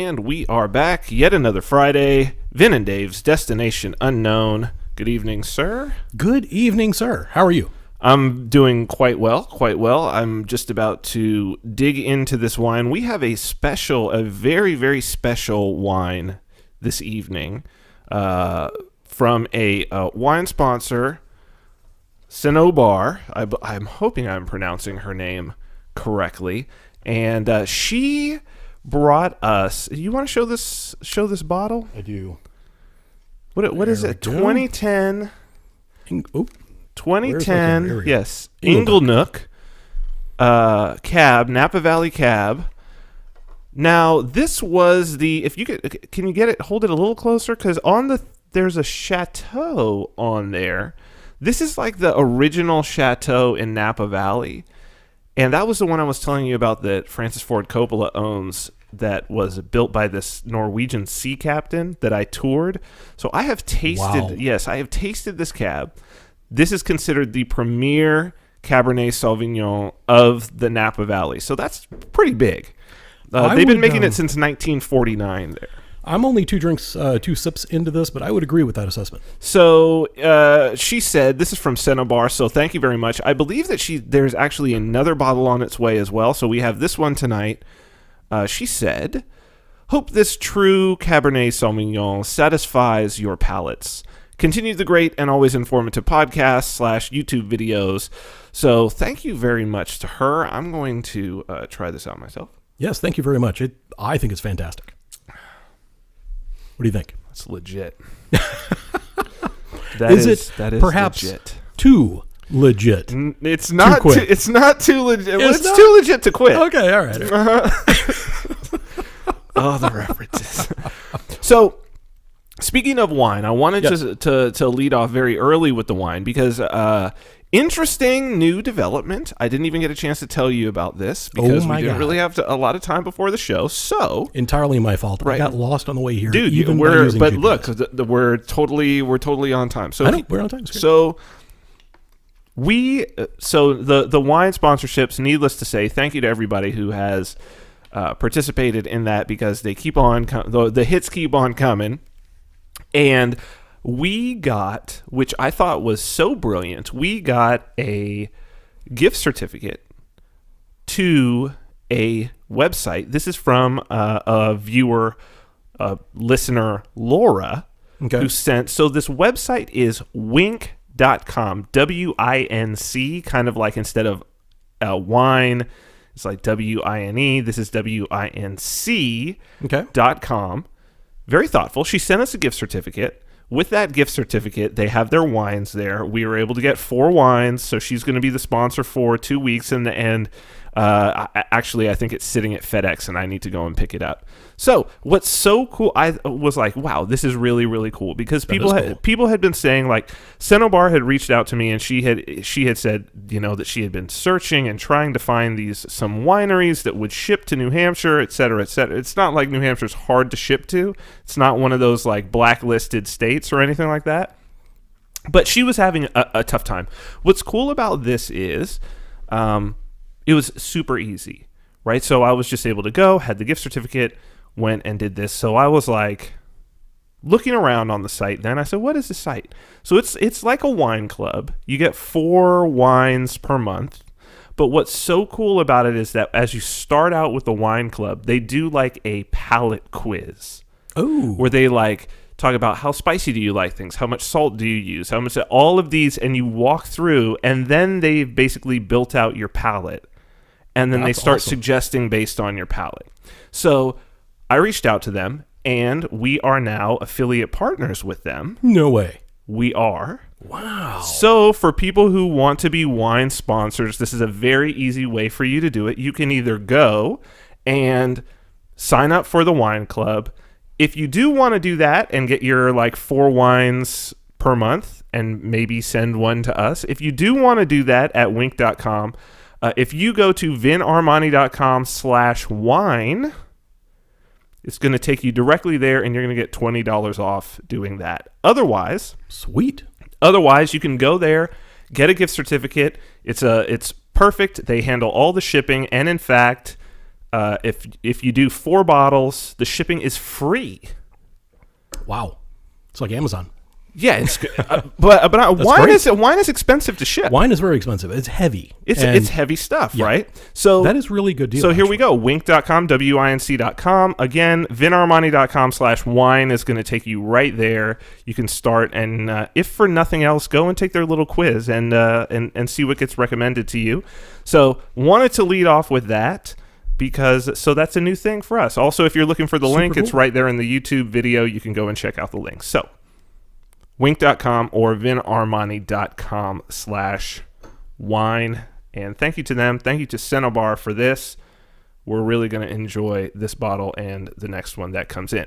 And we are back yet another Friday. Vin and Dave's Destination Unknown. Good evening, sir. Good evening, sir. How are you? I'm doing quite well. I'm just about to dig into this wine. We have a very, very special wine this evening from a wine sponsor, Cinnabar. I'm hoping I'm pronouncing her name correctly. And she brought us. You want to show this bottle? I do. What is it? 2010. 2010. Yes, Inglenook Cab, Napa Valley Cab. Now this was the. If you can you get it? Hold it a little closer, because there's a chateau on there. This is like the original chateau in Napa Valley. And that was the one I was telling you about that Francis Ford Coppola owns, that was built by this Norwegian sea captain that I toured. So I have tasted, I have tasted this cab. This is considered the premier Cabernet Sauvignon of the Napa Valley. So that's pretty big. They've been making it since 1949 there. I'm only two sips into this, but I would agree with that assessment. So she said, this is from Cinnabar, so thank you very much. I believe that there's actually another bottle on its way as well, so we have this one tonight. She said, hope this true Cabernet Sauvignon satisfies your palates. Continue the great and always informative podcasts / YouTube videos. So thank you very much to her. I'm going to try this out myself. Yes, thank you very much. I think it's fantastic. What do you think? That's legit. That is perhaps legit. Too legit? It's not. It's not too legit. Well, it's too legit to quit. Okay, all right. Oh, the references. So, speaking of wine, I wanted to lead off very early with the wine because interesting new development. I didn't even get a chance to tell you about this because we didn't really have a lot of time before the show. So entirely my fault. Right. I got lost on the way here, dude. Look, we're totally on time. So I know we're on time. So the wine sponsorships. Needless to say, thank you to everybody who has participated in that, because they keep on the hits keep on coming. And we got, which I thought was so brilliant, we got a gift certificate to a website. This is from a listener, Laura, who sent. So this website is winc.com, WINC, kind of like instead of wine, it's like WINE. This is WINC.com. Very thoughtful. She sent us a gift certificate. With that gift certificate, they have their wines there. We were able to get 4 wines, so she's going to be the sponsor for 2 weeks in the end. Actually, I think it's sitting at FedEx, and I need to go and pick it up. So what's so cool, I was like, wow, this is really, really cool, because people had been saying, like, Cinnabar had reached out to me, and she had said, that she had been searching and trying to find some wineries that would ship to New Hampshire, et cetera, et cetera. It's not like New Hampshire's hard to ship to. It's not one of those like blacklisted states or anything like that. But she was having a tough time. What's cool about this is, it was super easy, right? So I was just able to go, had the gift certificate, went and did this. So I was like looking around on the site. Then I said, what is the site? So it's like a wine club. You get 4 wines per month. But what's so cool about it is that as you start out with the wine club, they do like a palate quiz. Oh. Where they like talk about how spicy do you like things? How much salt do you use? How much, all of these, and you walk through, and then they've basically built out your palate. And then they start suggesting based on your palate. So I reached out to them, and we are now affiliate partners with them. No way. We are. Wow. So for people who want to be wine sponsors, this is a very easy way for you to do it. You can either go and sign up for the wine club. If you do want to do that and get your like 4 wines per month and maybe send one to us, if you do want to do that at winc.com, if you go to vinarmani.com/wine, it's going to take you directly there, and you're going to get $20 off doing that. Otherwise, sweet. Otherwise, you can go there, get a gift certificate. It's perfect. They handle all the shipping, and in fact, If you do 4 bottles, the shipping is free. Wow. It's like Amazon. Yeah, it's but wine is expensive to ship. Wine is very expensive. It's heavy. It's heavy stuff, right? So that is really good deal. So here we go. Wink.com, winc.com. Again, vinarmani.com/wine is going to take you right there. You can start, and if for nothing else, go and take their little quiz and see what gets recommended to you. So wanted to lead off with that, because that's a new thing for us. Also, if you're looking for the link, cool. It's right there in the YouTube video. You can go and check out the link. So Wink.com or vinarmani.com/wine. And thank you to them. Thank you to Cinnabar for this. We're really going to enjoy this bottle and the next one that comes in.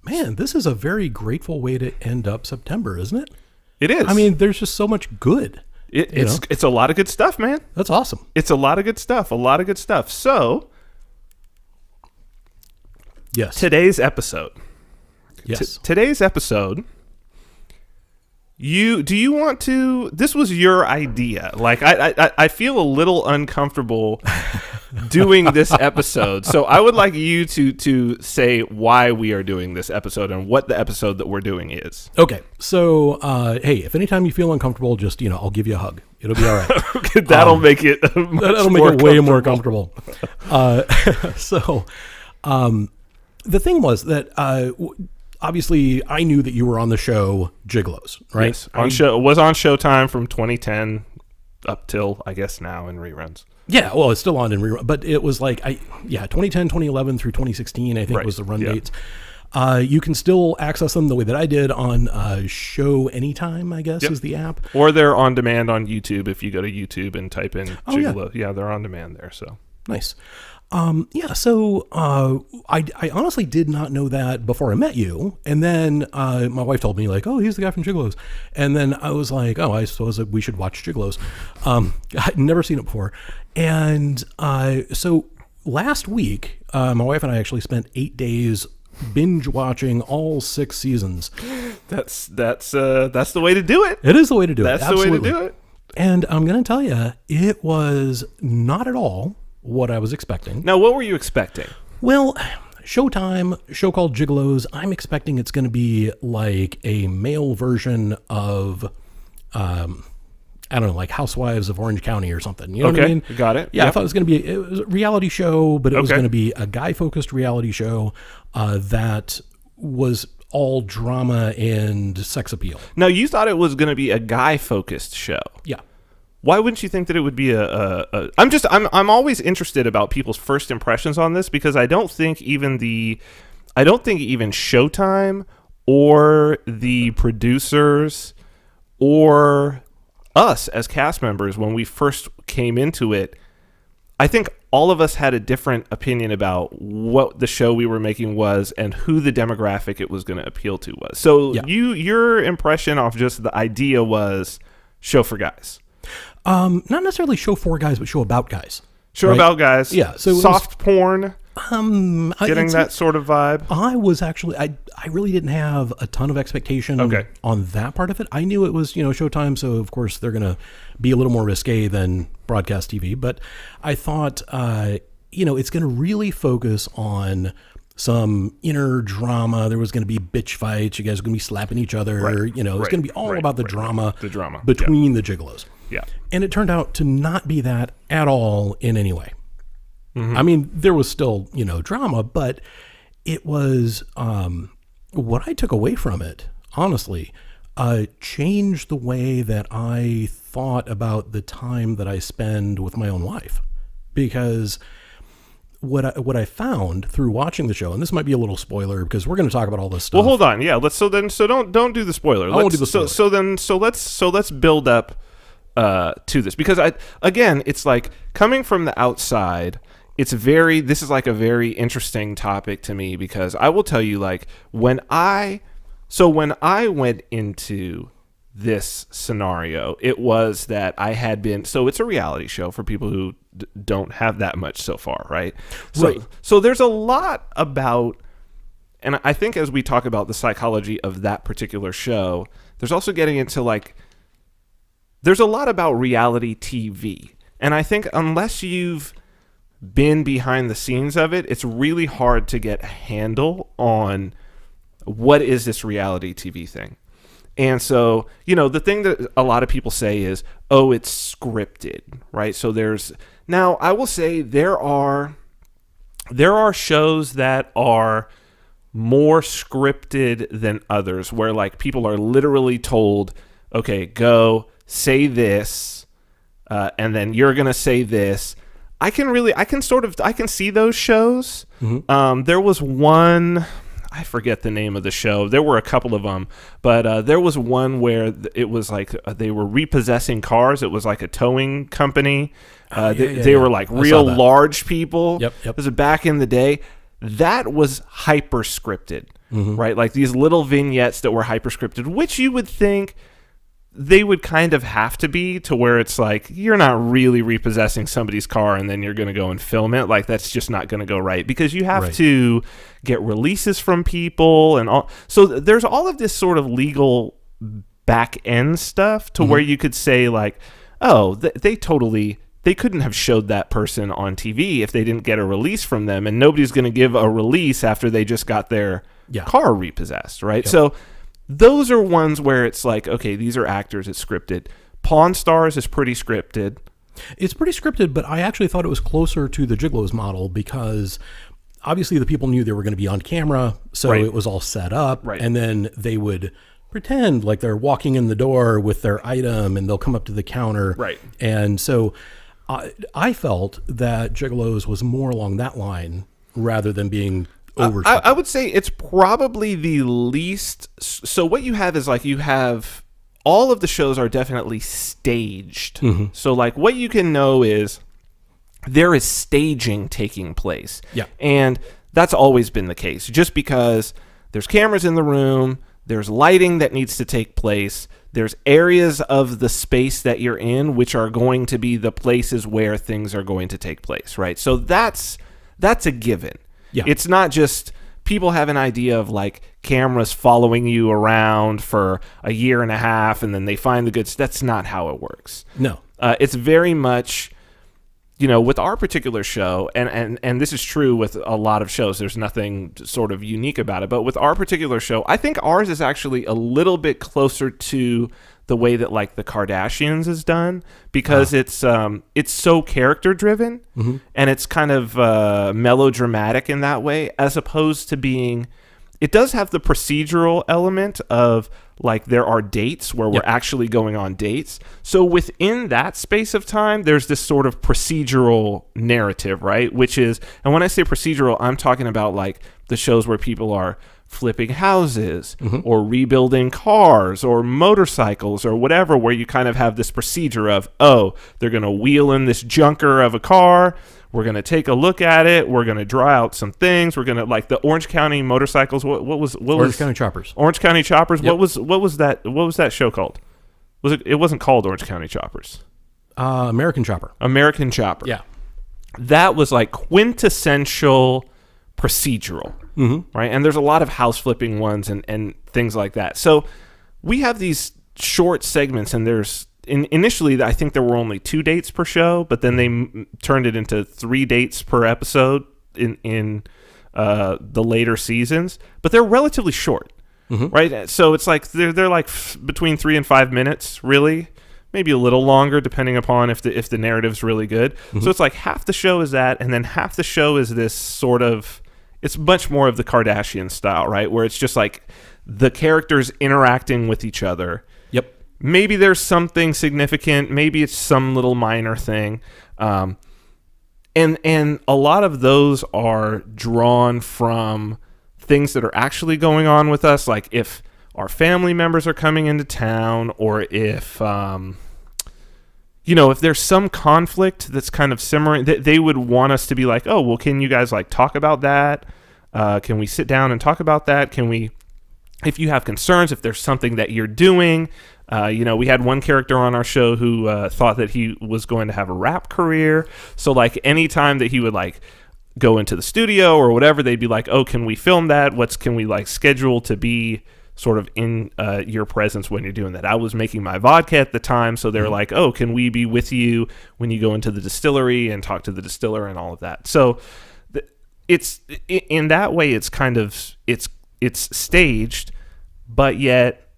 Man, this is a very grateful way to end up September, isn't it? It is. I mean, there's just so much good. It's a lot of good stuff, man. That's awesome. It's a lot of good stuff. So, yes. Today's episode. Yes. Today's episode. Do you want to? This was your idea. Like I feel a little uncomfortable doing this episode, so I would like you to say why we are doing this episode and what the episode that we're doing is. Okay, so hey, if anytime you feel uncomfortable, just I'll give you a hug. It'll be all right. That'll make it. That'll make it way more comfortable. So, the thing was that. Obviously, I knew that you were on the show Gigolos, right? Yes, it was on Showtime from 2010 up till, I guess, now in reruns. Yeah, well, it's still on in rerun, but it was like, 2010, 2011 through 2016, I think was the run dates. You can still access them the way that I did on Show Anytime, I guess, is the app. Or they're on demand on YouTube if you go to YouTube and type in Gigolo. Yeah, they're on demand there, so. Nice. So I honestly did not know that before I met you. And then my wife told me, like, oh, he's the guy from Gigolos. And then I was like, oh, I suppose that we should watch Gigolos. I'd never seen it before. And so last week, my wife and I actually spent 8 days binge watching all 6 seasons. That's the way to do it. It is the way to do it. That's the way to do it. And I'm going to tell you, it was not at all what I was expecting. Now, what were you expecting? Well, Showtime, show called Gigolos. I'm expecting it's going to be like a male version of, I don't know, like Housewives of Orange County or something. You know what I mean? Got it. Yeah, yep. I thought it was a reality show, but it was going to be a guy-focused reality show that was all drama and sex appeal. Now, you thought it was going to be a guy-focused show. Yeah. Why wouldn't you think that it would be I'm always interested about people's first impressions on this, because I don't think even Showtime or the producers or us as cast members, when we first came into it, I think all of us had a different opinion about what the show we were making was and who the demographic it was going to appeal to was. So your impression off just the idea was show for guys. Not necessarily show for guys, but show about guys. Show about guys. Yeah. So soft porn. Getting that sort of vibe. I was actually, I really didn't have a ton of expectation on that part of it. I knew it was, Showtime, so of course they're going to be a little more risque than broadcast TV. But I thought, it's going to really focus on some inner drama. There was going to be bitch fights. You guys were going to be slapping each other. It's going to be all about the drama between the Gigolos. Yeah. And it turned out to not be that at all in any way. Mm-hmm. I mean, there was still, drama, but it was, what I took away from it, honestly, changed the way that I thought about the time that I spend with my own wife. Because what I found through watching the show, and this might be a little spoiler because we're going to talk about all this stuff. Well, hold on. Yeah. So don't do the spoiler. I won't do the spoiler. So let's build up to this, because it's like coming from the outside, this is like a very interesting topic to me, because I will tell you, like, when I went into this scenario, it was that I had been, so it's a reality show for people who don't have that much so far, right? So there's a lot about, and I think as we talk about the psychology of that particular show, there's also getting into like, there's a lot about reality TV. And I think unless you've been behind the scenes of it, it's really hard to get a handle on what is this reality TV thing. And so, the thing that a lot of people say is, oh, it's scripted, right? So now I will say there are shows that are more scripted than others, where like people are literally told, okay, go say this, and then you're going to say this. I can see those shows. Mm-hmm. There was one, I forget the name of the show. There were a couple of them, but there was one where it was like they were repossessing cars. It was like a towing company. They were like real large people. Yep. This was back in the day. That was hyper scripted, right? Like these little vignettes that were hyper scripted, which you would think they would kind of have to be, to where it's like, you're not really repossessing somebody's car and then you're going to go and film it. Like, that's just not going to go right, because you have to get releases from people and all. So there's all of this sort of legal back end stuff to where you could say like, oh, they couldn't have showed that person on TV if they didn't get a release from them, and nobody's going to give a release after they just got their car repossessed, right? Yep. So those are ones where it's like, okay, these are actors, it's scripted. Pawn Stars is pretty scripted. It's pretty scripted, but I actually thought it was closer to the Gigolos model, because obviously the people knew they were going to be on camera, so it was all set up, and then they would pretend like they're walking in the door with their item, and they'll come up to the counter. Right. And so I felt that Gigolos was more along that line rather than being I would say it's probably the least. So what you have is like, you have all of the shows are definitely staged. Mm-hmm. So like what you can know is there is staging taking place. Yeah. And that's always been the case, just because there's cameras in the room, there's lighting that needs to take place, there's areas of the space that you're in which are going to be the places where things are going to take place, right? So that's a given. Yeah. It's not just people have an idea of like cameras following you around for a year and a half and then they find the goods. That's not how it works. No. It's very much, with our particular show, and this is true with a lot of shows, there's nothing sort of unique about it, but with our particular show, I think ours is actually a little bit closer to the way that like the Kardashians is done, because it's so character driven, and it's kind of melodramatic in that way, as opposed to being, it does have the procedural element of like there are dates where we're actually going on dates. So within that space of time, there's this sort of procedural narrative, right? Which is, and when I say procedural, I'm talking about like the shows where people are flipping houses or rebuilding cars or motorcycles or whatever, where you kind of have this procedure of, oh, they're going to wheel in this junker of a car, we're going to take a look at it, we're going to draw out some things, we're going to, like the Orange County motorcycles, what was County Choppers. Orange County Choppers. Yep. What was that show called? It wasn't called Orange County Choppers. American Chopper. American Chopper. Yeah. That was like quintessential procedural, right? And there's a lot of house flipping ones and things like that. So we have these short segments, and initially I think there were only 2 dates per show, but then they turned it into 3 dates per episode in the later seasons. But they're relatively short, right? So it's like they're like between 3 and 5 minutes, really. Maybe a little longer, depending upon if the narrative's really good. So it's like half the show is that, and then half the show is this sort of, it's much more of the Kardashian style, right? Where it's just like the characters interacting with each other. Yep. Maybe there's something significant. Maybe it's some little minor thing. And a lot of those are drawn from things that are actually going on with us. Like if our family members are coming into town, or if, if there's some conflict that's kind of simmering, they would want us to be like, oh, well, can you guys like talk about that? Can we sit down and talk about that? Can we, if you have concerns, if there's something that you're doing, we had one character on our show who thought that he was going to have a rap career. So like anytime that he would like go into the studio or whatever, they'd be like, oh, can we film that? Can we like schedule to be sort of in your presence when you're doing that. I was making my vodka at the time, so they're like, oh, can we be with you when you go into the distillery and talk to the distiller and all of that? So it's in that way, it's kind of, it's staged, but yet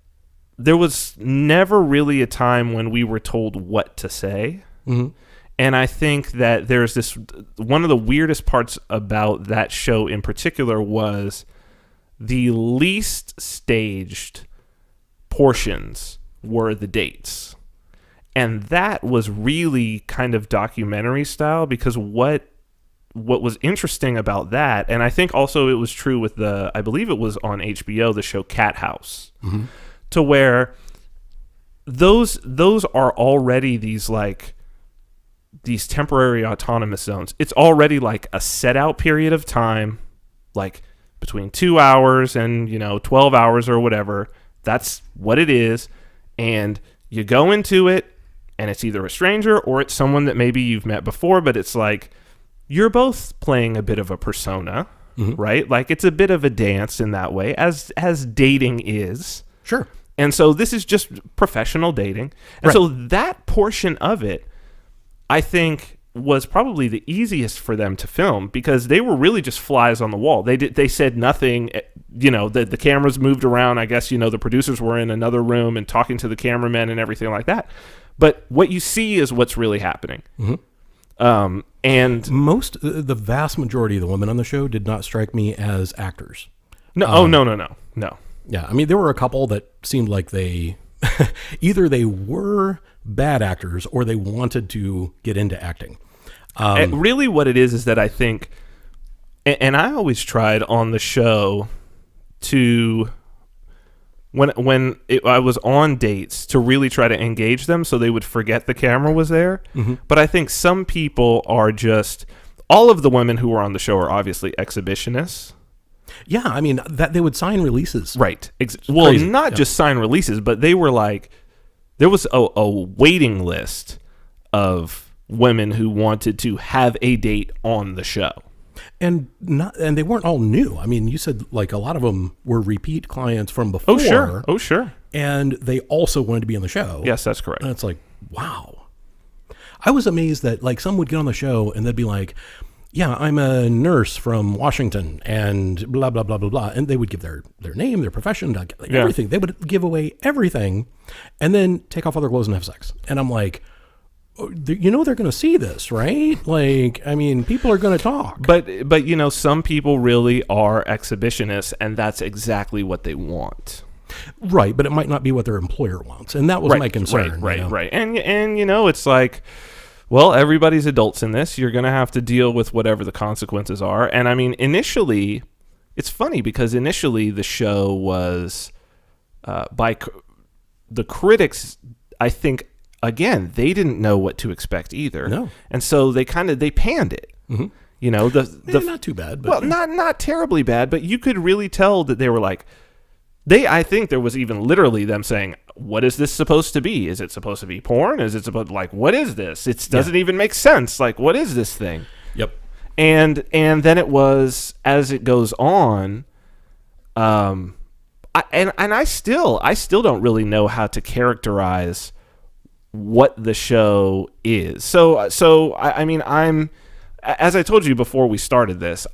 there was never really a time when we were told what to say. Mm-hmm. And I think that there's this, one of the weirdest parts about that show in particular was the least staged portions were the dates. And that was really kind of documentary style, because what was interesting about that, and I think also it was true with I believe it was on HBO, the show Cat House, mm-hmm. to where those are already these temporary autonomous zones. It's already like a set out period of time, like between 2 hours and 12 hours or whatever. That's what it is. And you go into it and it's either a stranger or it's someone that maybe you've met before, but it's like you're both playing a bit of a persona, mm-hmm. right? Like it's a bit of a dance in that way, as dating is. Sure. And so this is just professional dating. And right. So that portion of it, I think, was probably the easiest for them to film, because they were really just flies on the wall. They said nothing. The cameras moved around. I guess the producers were in another room and talking to the cameramen and everything like that. But what you see is what's really happening. Mm-hmm. And the vast majority of the women on the show did not strike me as actors. No. No. Yeah, I mean, there were a couple that seemed like they either they were bad actors or they wanted to get into acting. Really what it is that I think, and I always tried on the show to, when I was on dates, to really try to engage them so they would forget the camera was there. Mm-hmm. But I think some people are just, all of the women who were on the show are obviously exhibitionists. Yeah, I mean, that they would sign releases. Right. Well, not just sign releases, but they were like, there was a waiting list of women who wanted to have a date on the show. And they weren't all new. I mean, you said like a lot of them were repeat clients from before. Oh, sure. And they also wanted to be on the show. Yes, that's correct. And it's like, wow. I was amazed that like some would get on the show and they'd be like, yeah, I'm a nurse from Washington and blah, blah, blah, blah, blah. And they would give their name, their profession, everything. They would give away everything and then take off all their clothes and have sex. And I'm like, they're going to see this, right? Like, I mean, people are going to talk. But some people really are exhibitionists, and that's exactly what they want. Right, but it might not be what their employer wants. And that was my concern. Right. And it's like, well, everybody's adults in this. You're going to have to deal with whatever the consequences are. And I mean, initially, it's funny because initially the show was by the critics, I think, again, they didn't know what to expect either. No. And so they panned it. Mm-hmm. Not too bad. But well, not terribly bad, but you could really tell that they were like, I think there was even literally them saying, what is this supposed to be? Is it supposed to be porn? Is it supposed what is this? It doesn't even make sense. Like, what is this thing? Yep. And then it was, as it goes on, I still don't really know how to characterize what the show is. So I mean, as I told you before we started this,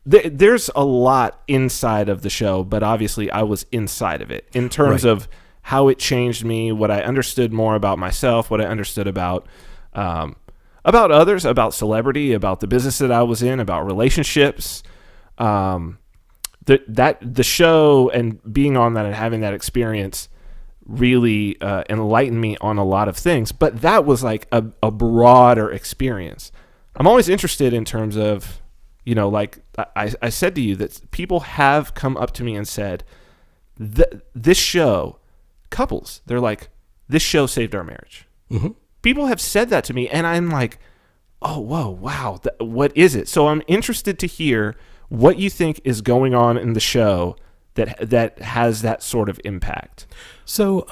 there's a lot inside of the show, but obviously I was inside of it in terms of how it changed me, what I understood more about myself, what I understood about others, about celebrity, about the business that I was in, about relationships. The show and being on that and having that experience really enlightened me on a lot of things, but that was like a broader experience. I'm always interested in terms of, like I said to you, that people have come up to me and said, this show, couples, they're like, this show saved our marriage. Mm-hmm. People have said that to me, and I'm like, oh, whoa, wow, what is it? So I'm interested to hear what you think is going on in the show that has that sort of impact. So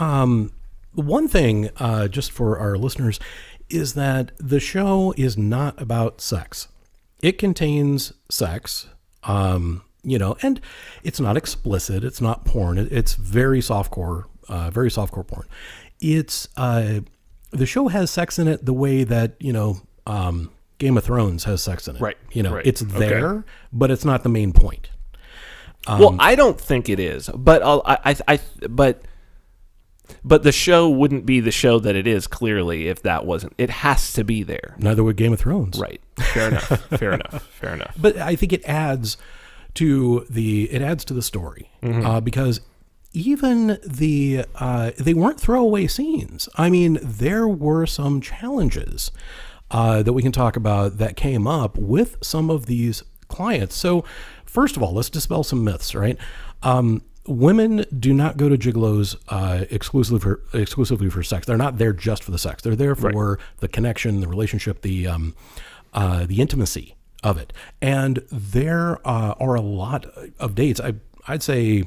one thing, just for our listeners, is that the show is not about sex. It contains sex, and it's not explicit. It's not porn. It's very softcore porn. It's, the show has sex in it the way that, Game of Thrones has sex in it. Right. Right. It's there, but it's not the main point. Well, I don't think it is, but but the show wouldn't be the show that it is, clearly, if that wasn't. It has to be there. Neither would Game of Thrones. Right. Fair enough. Fair enough. But I think it adds to the story, because even they weren't throwaway scenes. I mean, there were some challenges that we can talk about that came up with some of these clients. So first of all, let's dispel some myths, right? Women do not go to gigolos exclusively for sex. They're not there just for the sex. They're there for the connection, the relationship, the intimacy of it. And there are a lot of dates. I'd say,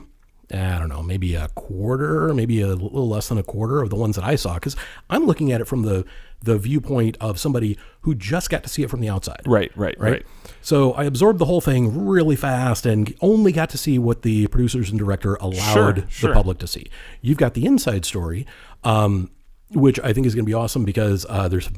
I don't know, maybe a quarter, maybe a little less than a quarter of the ones that I saw, because I'm looking at it from the viewpoint of somebody who just got to see it from the outside. Right. So I absorbed the whole thing really fast and only got to see what the producers and director allowed the public to see. You've got the inside story, which I think is going to be awesome, because there's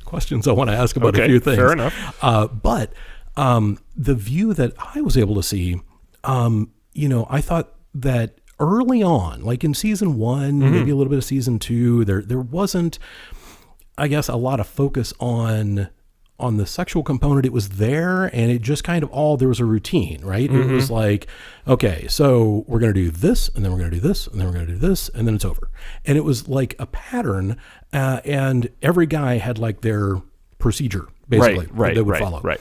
questions I want to ask about a few things. Fair enough. But the view that I was able to see, I thought that early on, like in season 1, maybe a little bit of season 2, there wasn't, I guess, a lot of focus on the sexual component. It was there, and it just kind of there was a routine, right? It was like, okay, so we're going to do this, and then we're going to do this, and then we're going to do this, and then it's over. And it was like a pattern, and every guy had like their procedure, basically, that they would follow. Right.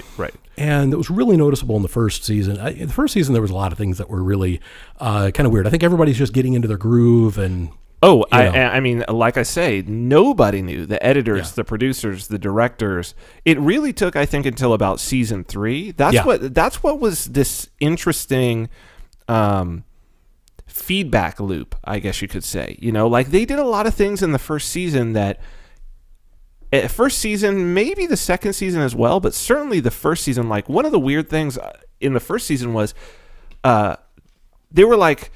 And it was really noticeable in the first season. In the first season, there was a lot of things that were really kind of weird. I think everybody's just getting into their groove and... I mean, like I say, nobody knew. The editors, the producers, the directors. It really took, I think, until about season 3. That's what was this interesting feedback loop, I guess you could say. Like they did a lot of things in the first season that... First season, maybe the second season as well, but certainly the first season. Like one of the weird things in the first season was they were like,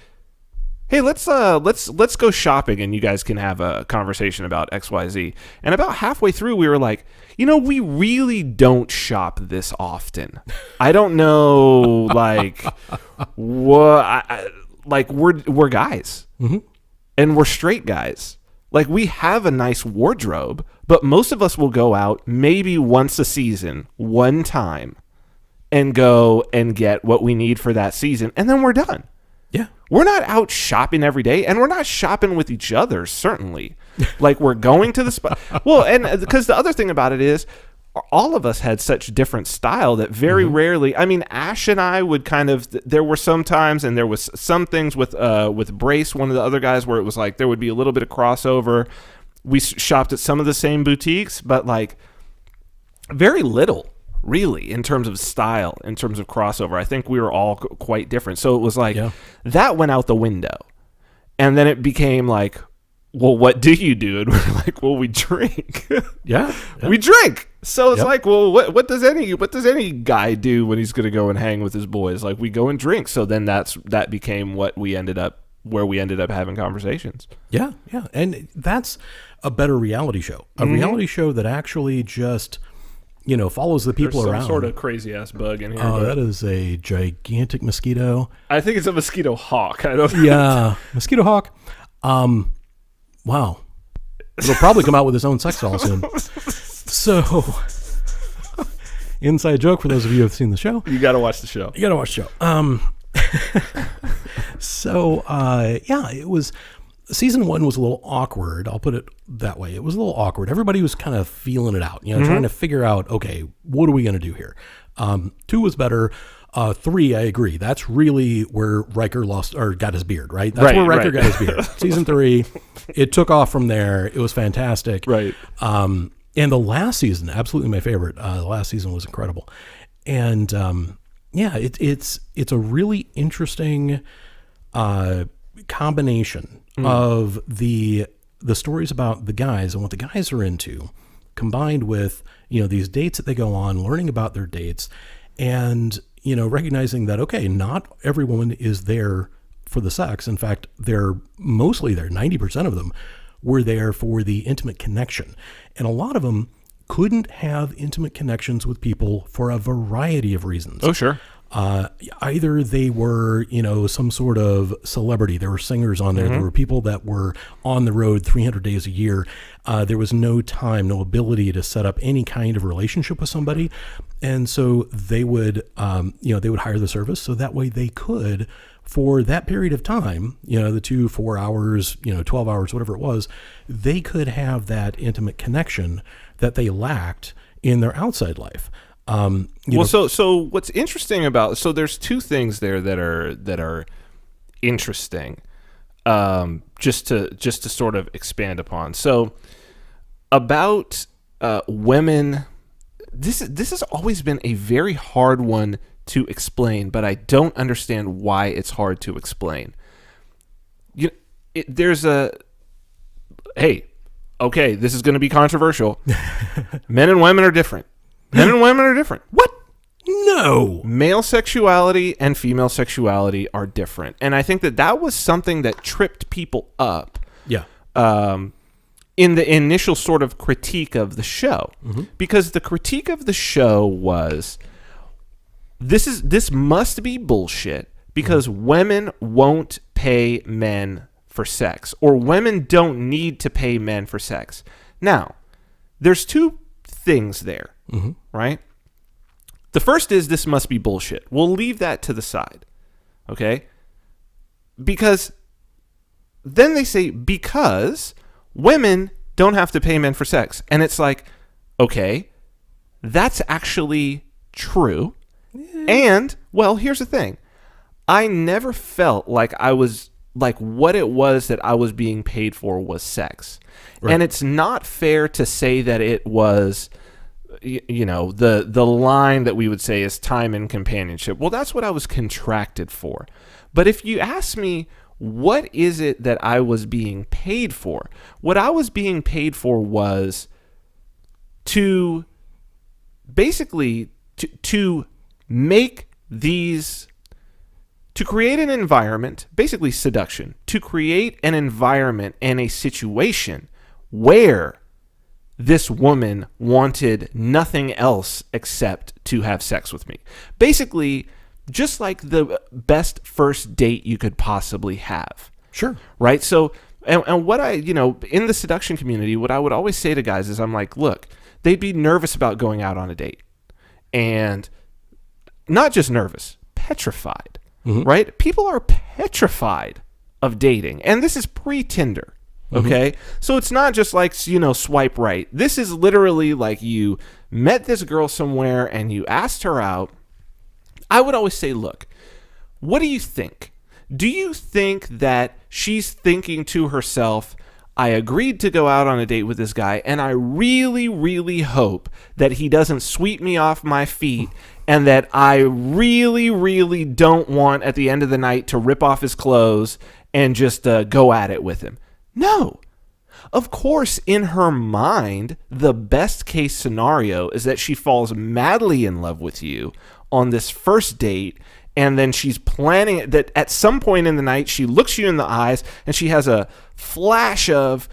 hey, let's go shopping and you guys can have a conversation about XYZ. And about halfway through, we were like, we really don't shop this often. I don't know, like, what? Like we're guys, and we're straight guys. Like we have a nice wardrobe, but most of us will go out maybe once a season, one time, and go and get what we need for that season, and then we're done. Yeah. We're not out shopping every day, and we're not shopping with each other, certainly. Like, we're going to the spot. Well, and because the other thing about it is, all of us had such different style that very rarely, I mean, Ash and I would kind of, there were some times, and there was some things with Brace, one of the other guys, where it was like, there would be a little bit of crossover. We shopped at some of the same boutiques, but like, very little. Really, in terms of style, in terms of crossover. I think we were all quite different. So it was like, that went out the window. And then it became like, well, what do you do? And we're like, well, we drink. We drink. So it's like, well, what does any guy do when he's going to go and hang with his boys? Like, we go and drink. So then that became where we ended up having conversations. Yeah. And that's a better reality show. A reality show that actually just... follows the people There's around. Some sort of crazy ass bug in here. Oh, that is a gigantic mosquito. I think it's a mosquito hawk. I don't. Yeah, mosquito hawk. Wow, it'll probably come out with its own sex doll soon. So, inside joke for those of you who have seen the show. You got to watch the show. So, it was. Season 1 was a little awkward. I'll put it that way. It was a little awkward. Everybody was kind of feeling it out, trying to figure out, okay, what are we going to do here? 2 was better. 3, I agree. That's really where Riker got his beard, right? That's where Riker got his beard. Season 3, it took off from there. It was fantastic. Right. And the last season, absolutely my favorite. The last season was incredible. And it's a really interesting combination of the stories about the guys and what the guys are into, combined with these dates that they go on, learning about their dates, and recognizing that, okay, not every woman is there for the sex. In fact, they're mostly there. 90% of them were there for the intimate connection. And a lot of them couldn't have intimate connections with people for a variety of reasons. Oh, sure. Either they were, some sort of celebrity. There were singers on there. Mm-hmm. There were people that were on the road 300 days a year. There was no time, no ability to set up any kind of relationship with somebody. And so they would, they would hire the service so that way they could, for that period of time, the 2, 4 hours, 12 hours, whatever it was, they could have that intimate connection that they lacked in their outside life. So what's interesting about, so there's two things there that are interesting, just to sort of expand upon. So about women, this has always been a very hard one to explain, but I don't understand why it's hard to explain. This is going to be controversial. Men and women are different. Men and women are different. What? No. Male sexuality and female sexuality are different. And I think that was something that tripped people up. Yeah. In the initial sort of critique of the show. Mm-hmm. Because the critique of the show was, this must be bullshit because women won't pay men for sex, or women don't need to pay men for sex. Now, there's two things there. Mm-hmm. Right? The first is this must be bullshit. We'll leave that to the side. Okay? Because then they say, because women don't have to pay men for sex. And it's like, okay, that's actually true. Yeah. And, well, here's the thing. I never felt like what it was that I was being paid for was sex. Right. And it's not fair to say that it was, the line that we would say is time and companionship. Well, that's what I was contracted for. But if you ask me, what is it that I was being paid for? What I was being paid for was to basically to make these, to create an environment, basically seduction, to create an environment and a situation where this woman wanted nothing else except to have sex with me. Basically, just like the best first date you could possibly have. Sure. Right? So, and what in the seduction community, what I would always say to guys is I'm like, look, they'd be nervous about going out on a date. And not just nervous, petrified. Mm-hmm. Right? People are petrified of dating. And this is pre-Tinder. Okay, so it's not just like, swipe right. This is literally like you met this girl somewhere and you asked her out. I would always say, look, what do you think? Do you think that she's thinking to herself, I agreed to go out on a date with this guy, and I really, really hope that he doesn't sweep me off my feet, and that I really, really don't want at the end of the night to rip off his clothes and just go at it with him? No. Of course, in her mind, the best case scenario is that she falls madly in love with you on this first date, and then she's planning that at some point in the night, she looks you in the eyes and she has a flash of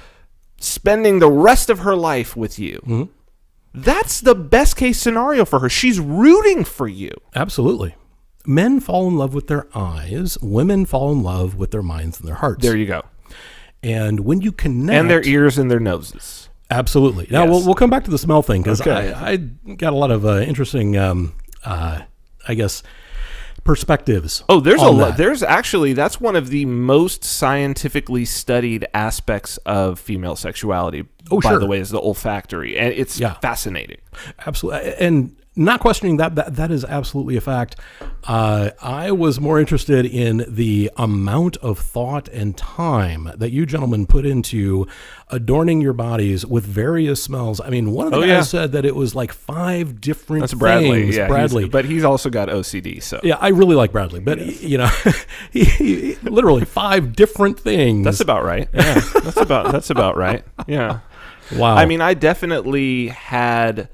spending the rest of her life with you. Mm-hmm. That's the best case scenario for her. She's rooting for you. Absolutely. Men fall in love with their eyes. Women fall in love with their minds and their hearts. There you go. And when you connect... And their ears and their noses. Absolutely. Now, we'll come back to the smell thing, because I got a lot of interesting, perspectives. Oh, there's a lot. There's actually, that's one of the most scientifically studied aspects of female sexuality, by the way, is the olfactory. And it's fascinating. Absolutely. And not questioning that is absolutely a fact. I was more interested in the amount of thought and time that you gentlemen put into adorning your bodies with various smells. I mean, one of the guys said that it was like 5 different That's Bradley. things. Yeah, Bradley. But he's also got OCD. So yeah, I really like Bradley. But, he literally 5 different things. That's about right. Yeah, that's about right. Yeah. Wow. I mean, I definitely had...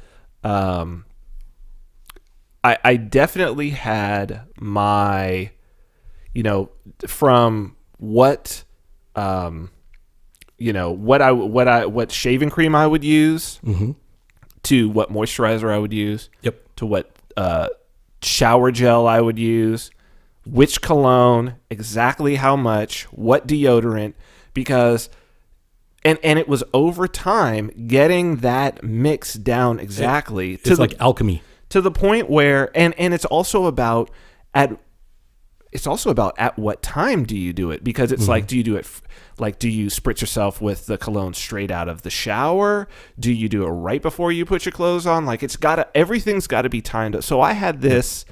I definitely had my, from what, what shaving cream I would use, to what moisturizer I would use, to what shower gel I would use, which cologne, exactly how much, what deodorant, because and it was over time getting that mix down exactly. It's like alchemy. To the point where and it's also about at what time do you do it, because it's like, do you do it do you spritz yourself with the cologne straight out of the shower? Do you do it right before you put your clothes on? Like, everything's got to be timed up. So I had this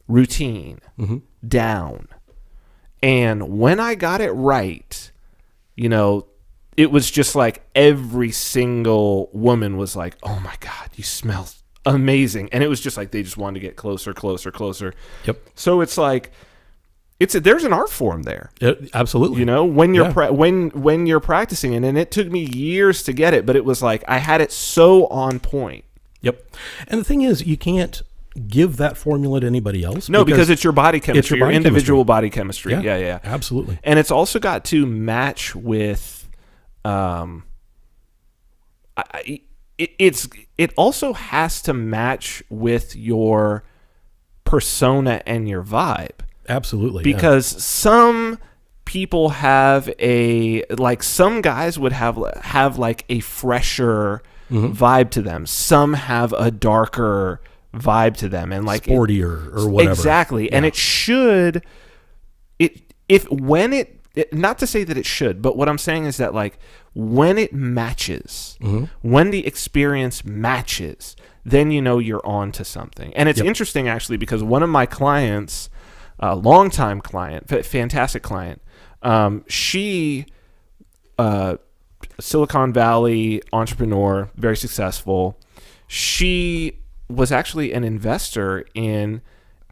routine down, and when I got it right, it was just like every single woman was like, "Oh my God, you smell amazing." And it was just like they just wanted to get closer. So it's like there's an art form there. Absolutely. When you're when you're practicing it, and it took me years to get it, but it was like I had it so on point. Yep. And the thing is, you can't give that formula to anybody else. No, because it's your body chemistry, it's your individual body chemistry. Yeah. Absolutely. And it's also got to match with it also has to match with your persona and your vibe. Absolutely. Because some people have some guys would have like a fresher vibe to them. Some have a darker vibe to them, and like sportier or whatever. Exactly. Yeah. And it should not to say that it should, but what I'm saying is that like when it matches, when the experience matches, then you're on to something. And it's interesting actually, because one of my clients, a longtime client, fantastic client, she Silicon Valley entrepreneur, very successful. She was actually an investor in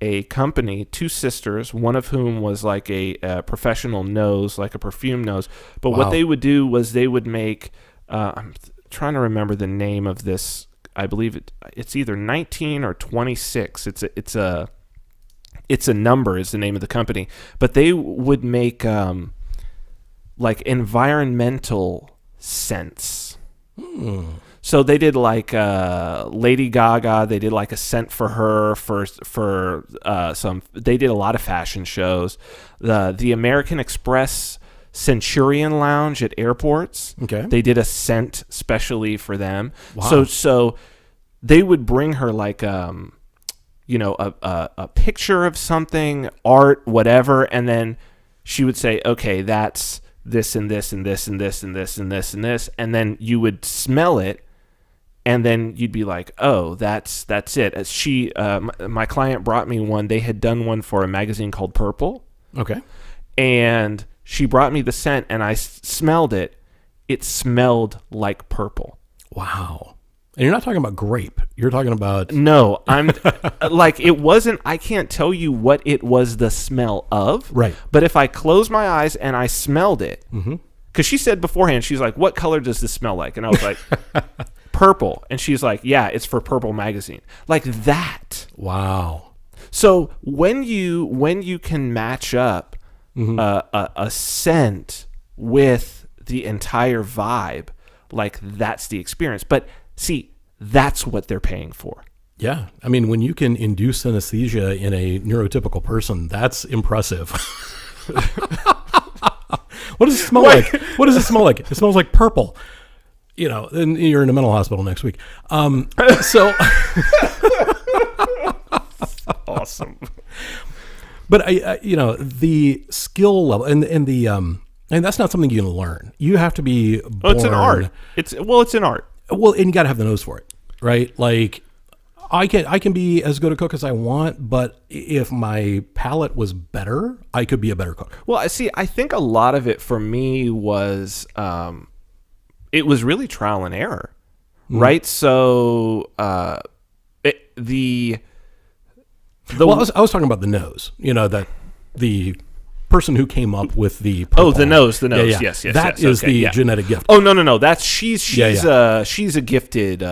a company, two sisters, one of whom was like a professional nose, like a perfume nose. But what they would do was they would make, I'm trying to remember the name of this. I believe it's either 19 or 26. It's a number is the name of the company. But they would make like environmental scents. So they did like Lady Gaga. They did like a scent for her for some. They did a lot of fashion shows. The American Express Centurion Lounge at airports. Okay. They did a scent specially for them. Wow. So they would bring her like a picture of something, art, whatever, and then she would say, okay, that's this and this and this and this and this and this and this, and then you would smell it. And then you'd be like, oh, that's it. As my client brought me one. They had done one for a magazine called Purple. Okay. And she brought me the scent, and I smelled it. It smelled like purple. Wow. And you're not talking about grape. You're talking about... No, I'm like, it wasn't, I can't tell you what it was the smell of. Right. But if I closed my eyes and I smelled it, because she said beforehand, she's like, what color does this smell like? And I was like... Purple. And she's like, yeah, it's for Purple magazine. Like that. Wow. So when you can match up a scent with the entire vibe, like that's the experience. But see, that's what they're paying for. Yeah. I mean, when you can induce synesthesia in a neurotypical person, that's impressive. What does it smell like? What does it smell like? It smells like purple. And you're in a mental hospital next week. So awesome. But the skill level and the and that's not something you can learn. You have to be born. Oh, it's an art. It's an art. Well, and you got to have the nose for it, right? Like I can be as good a cook as I want, but if my palate was better, I could be a better cook. Well, I think a lot of it for me was it was really trial and error, right? So I was talking about the nose, that the person who came up with the the nose. Yeah. Yes. That is okay, the genetic gift. Oh no. That's she's a gifted.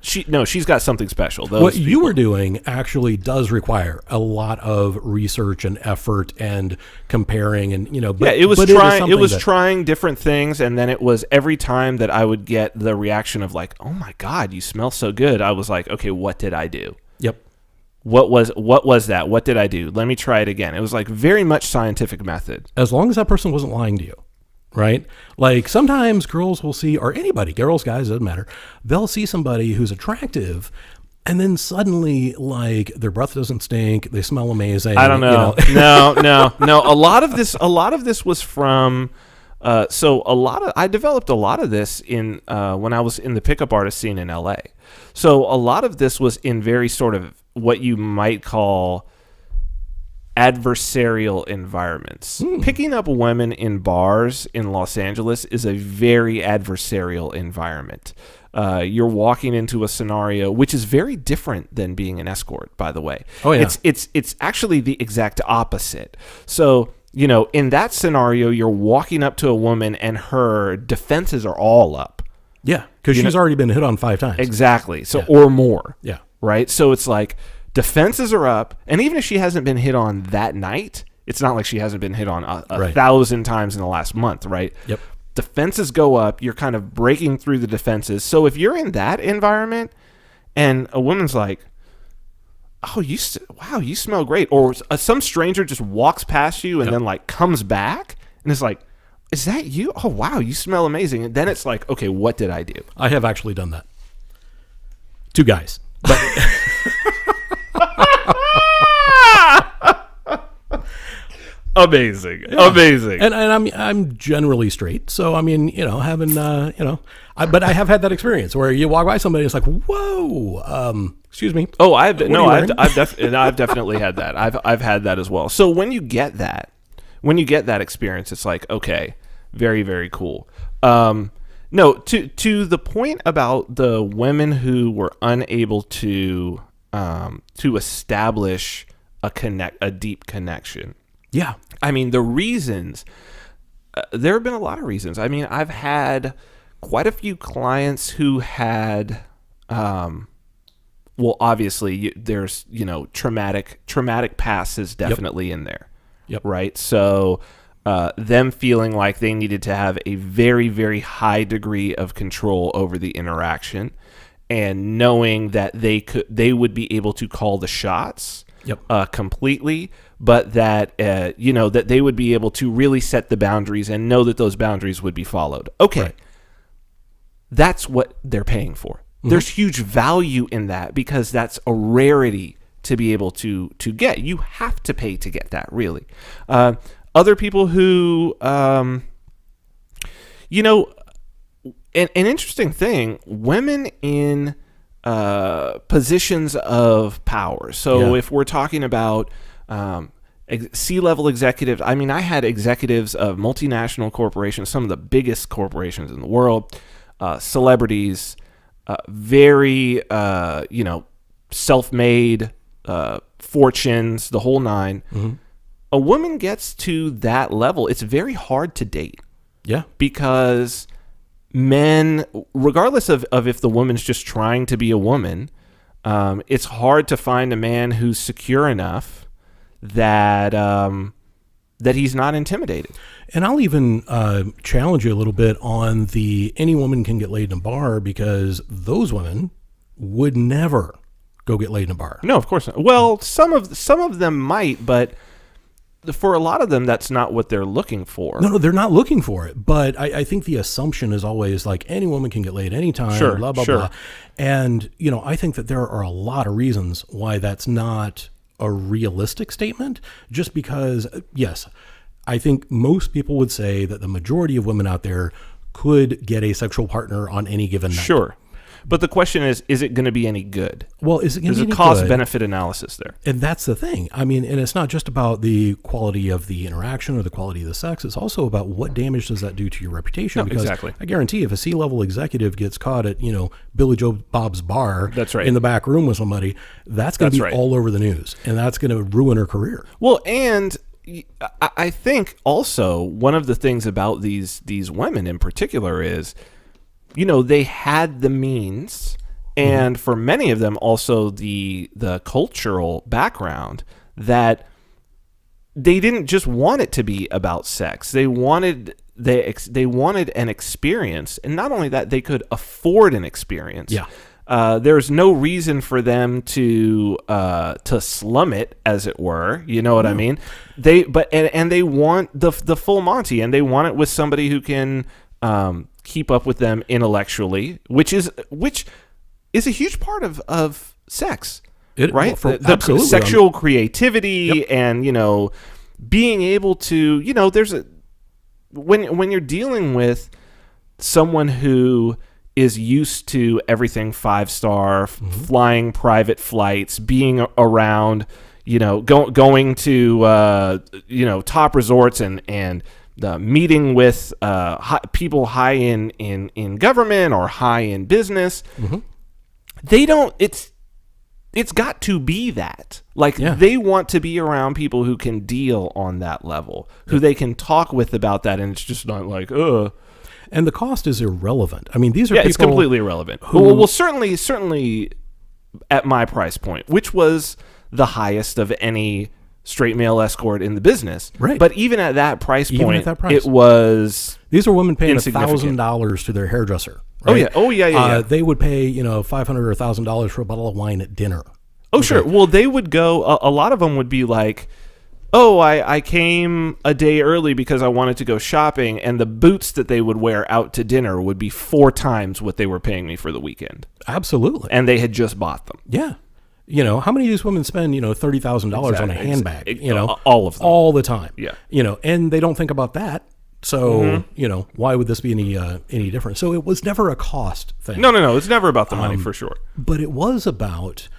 She's got something special. What you were doing actually does require a lot of research and effort and comparing, and but, it was but trying. It was trying different things, and then it was every time that I would get the reaction of like, "Oh my God, you smell so good." I was like, "Okay, what did I do?" Yep. What was that? What did I do? Let me try it again. It was like very much scientific method. As long as that person wasn't lying to you, right? Like sometimes girls will see, or anybody, girls, guys, doesn't matter. They'll see somebody who's attractive, and then suddenly, like, their breath doesn't stink, they smell amazing. I don't know. No. A lot of this was from. I developed a lot of this in when I was in the pickup artist scene in LA. So a lot of this was in very sort of what you might call adversarial environments. Picking up women in bars in Los Angeles is a very adversarial environment. You're walking into a scenario which is very different than being an escort, by the way. Oh yeah. It's actually the exact opposite. So, in that scenario, you're walking up to a woman and her defenses are all up. Yeah, because she's already been hit on 5 times. Exactly. So, or more. Yeah. Right? So it's like defenses are up, and even if she hasn't been hit on that night, it's not like she hasn't been hit on a 1,000 times in the last month, right? Yep. Defenses go up. You're kind of breaking through the defenses. So if you're in that environment and a woman's like, "Oh, you smell great," or some stranger just walks past you and then like comes back and is like, "Is that you? Oh, wow, you smell amazing." And then it's like, okay, what did I do? I have actually done that. 2 guys. But Amazing. And I'm generally straight, so I mean, but I have had that experience where you walk by somebody, and it's like, whoa, excuse me. Oh, I've definitely had that. I've had that as well. So when you get that experience, it's like, okay, very, very cool. No, to the point about the women who were unable to establish a deep connection. Yeah. I mean, the reasons, there have been a lot of reasons. I mean, I've had quite a few clients who had, obviously there's, traumatic past is definitely in there. Yep. Right. So, them feeling like they needed to have a very, very high degree of control over the interaction, and knowing that they would be able to call the shots. Yep. Completely, but that that they would be able to really set the boundaries and know that those boundaries would be followed. Okay, right. That's what they're paying for. Mm-hmm. There's huge value in that because that's a rarity to be able to get. You have to pay to get that, really. Other people who, an interesting thing, women in positions of power. So if we're talking about C-level executives, I mean, I had executives of multinational corporations, some of the biggest corporations in the world, celebrities, very, self-made, fortunes, the whole nine. Mm-hmm. A woman gets to that level, it's very hard to date. Yeah. Because men, regardless of if the woman's just trying to be a woman, it's hard to find a man who's secure enough that he's not intimidated. And I'll even challenge you a little bit on the any woman can get laid in a bar, because those women would never go get laid in a bar. No, of course not. Well, some of them might, but for a lot of them, that's not what they're looking for. No, they're not looking for it. But I think the assumption is always like any woman can get laid anytime, sure, blah, blah, sure. blah. And, I think that there are a lot of reasons why that's not a realistic statement, just because, yes, I think most people would say that the majority of women out there could get a sexual partner on any given night. Sure. But the question is it going to be any good? Well, is it going to be any good? There's a cost-benefit analysis there. And that's the thing. I mean, and it's not just about the quality of the interaction or the quality of the sex. It's also about what damage does that do to your reputation. No, because exactly. I guarantee if a C-level executive gets caught at, Billy Joe Bob's bar, that's right, in the back room with somebody, that's going to be right, all over the news. And that's going to ruin her career. Well, and I think also one of the things about these women in particular is, they had the means, and for many of them also the cultural background that they didn't just want it to be about sex. They wanted an experience, and not only that, they could afford an experience. Yeah. There's no reason for them to slum it, as it were. You know what I mean? They want the full Monty, and they want it with somebody who can keep up with them intellectually, which is a huge part of sex, right? The sexual creativity, and being able to there's when you're dealing with someone who is used to everything 5-star, flying private flights, being around, going to, top resorts and meeting with people high in government or high in business. They don't, it's got to be that. They want to be around people who can deal on that level, who they can talk with about that, and it's just not like, ugh. And the cost is irrelevant. I mean, these are people... it's completely irrelevant. Well, certainly at my price point, which was the highest of any straight male escort in the business. Right. But even at that price point, it was These are women paying $1,000 to their hairdresser. Right? Oh, yeah. They would pay, $500 or $1,000 for a bottle of wine at dinner. Oh, okay. Sure. Well, they would go... A lot of them would be like... Oh, I came a day early because I wanted to go shopping, and the boots that they would wear out to dinner would be 4 times what they were paying me for the weekend. Absolutely. And they had just bought them. Yeah. How many of these women spend, $30,000 on a handbag, all of them. All the time. Yeah. And they don't think about that. So, why would this be any different? So it was never a cost thing. No. It's never about the money, for sure. But it was about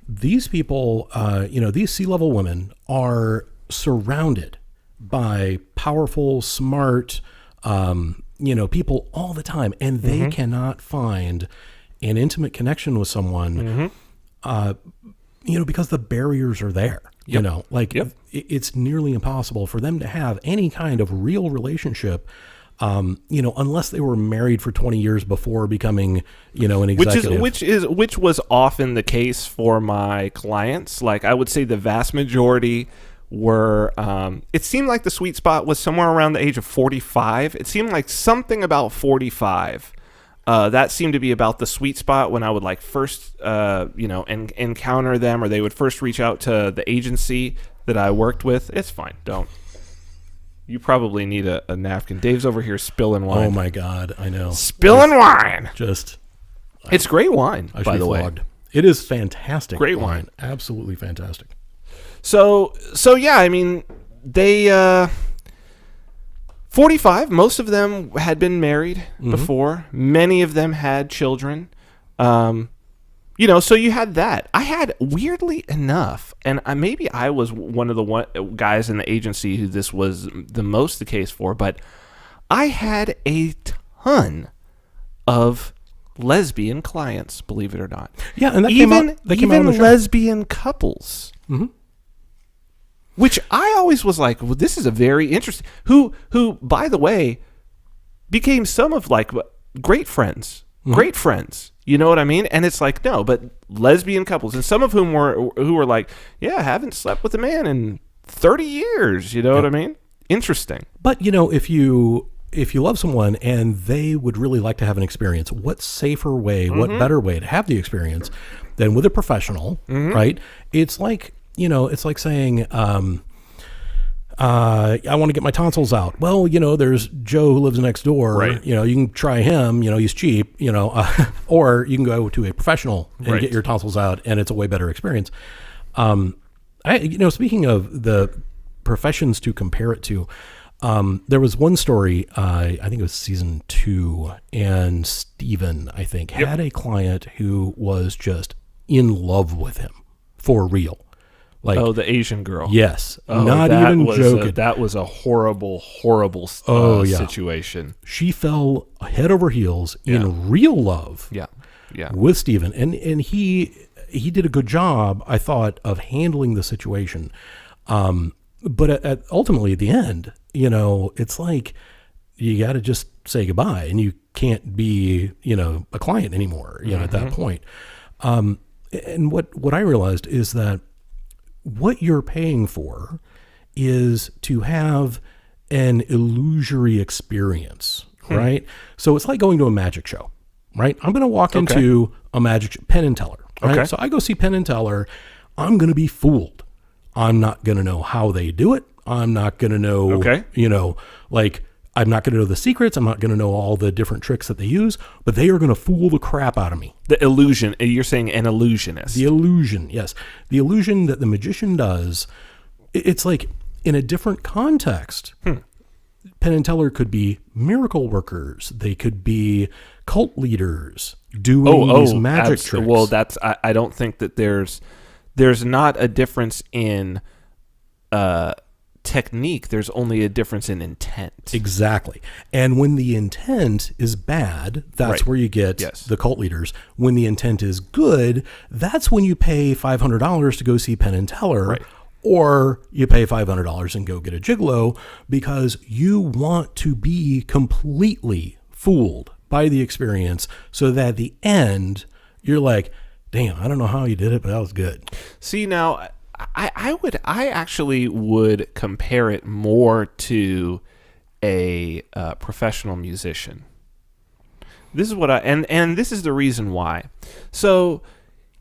these people, these C-level women are surrounded by powerful, smart, people all the time, and they cannot find an intimate connection with someone, because the barriers are there. It's nearly impossible for them to have any kind of real relationship, unless they were married for 20 years before becoming, an executive. Which was often the case for my clients. Like, I would say the vast majority were, it seemed like the sweet spot was somewhere around the age of 45. It seemed like something about 45. That seemed to be about the sweet spot when I would first, encounter them, or they would first reach out to the agency that I worked with. It's fine. Don't. You probably need a napkin. Dave's over here spilling wine. Oh my God, I know. Spilling wine. It's great wine, by the way. It is fantastic. Great wine. Absolutely fantastic. So yeah, I mean, they 45, most of them had been married before. Many of them had children. So you had that. I had, weirdly enough, and maybe I was one of the guys in the agency who this was the most the case for, but I had a ton of lesbian clients, believe it or not. Yeah, and that even came out on the show. Lesbian couples. Which I always was like, well, this is a very interesting... Who, by the way, became some of, great friends. Great friends. You know what I mean? And it's like, no, but lesbian couples, and some of whom were like, yeah, I haven't slept with a man in 30 years. You know what I mean? Interesting. But, if you love someone and they would really like to have an experience, what safer way, what better way to have the experience than with a professional, right? It's like... it's like saying, I want to get my tonsils out. Well, there's Joe who lives next door. Right. You can try him. He's cheap. Or you can go to a professional and get your tonsils out, and it's a way better experience. Speaking of the professions to compare it to, there was one story. I think it was season 2, and Steven, I think, had a client who was just in love with him for real. The Asian girl. Yes. Not even joking. That was a horrible situation. She fell head over heels in real love with Steven. And he did a good job, I thought, of handling the situation. But ultimately at the end, you know, it's like you got to just say goodbye, and you can't be, you know, a client anymore, you know, at that point. And what I realized is that what you're paying for is to have an illusory experience, right? So it's like going to a magic show, right? I'm going to walk into a magic Penn and Teller, right? So I go see Penn and Teller. I'm going to be fooled. I'm not going to know how they do it. I'm not going to know, you know, like, I'm not going to know the secrets. I'm not going to know all the different tricks that they use, but they are going to fool the crap out of me. The illusion. You're saying an illusionist. The illusion, yes. The illusion that the magician does, it's like in a different context. Penn and Teller could be miracle workers. They could be cult leaders doing these magic tricks. Well, that's, I don't think that there's not a difference in technique. There's only a difference in intent. Exactly. And when the intent is bad, that's where you get the cult leaders. When the intent is good, that's when you pay $500 to go see Penn and Teller, or you pay $500 and go get a gigolo, because you want to be completely fooled by the experience, so that at the end you're like, damn, I don't know how you did it, but that was good. See, now I actually would compare it more to a professional musician. This is what and this is the reason why. So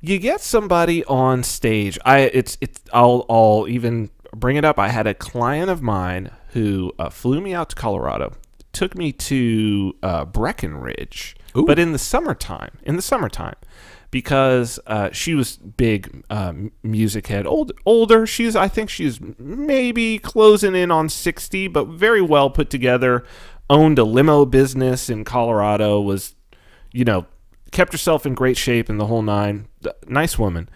you get somebody on stage. I'll even bring it up. I had a client of mine who flew me out to Colorado, took me to Breckenridge, but in the summertime. Because she was big music head, older. I think she's maybe closing in on 60, but very well put together. Owned a limo business in Colorado. Was, you know, kept herself in great shape and the whole nine. Nice woman.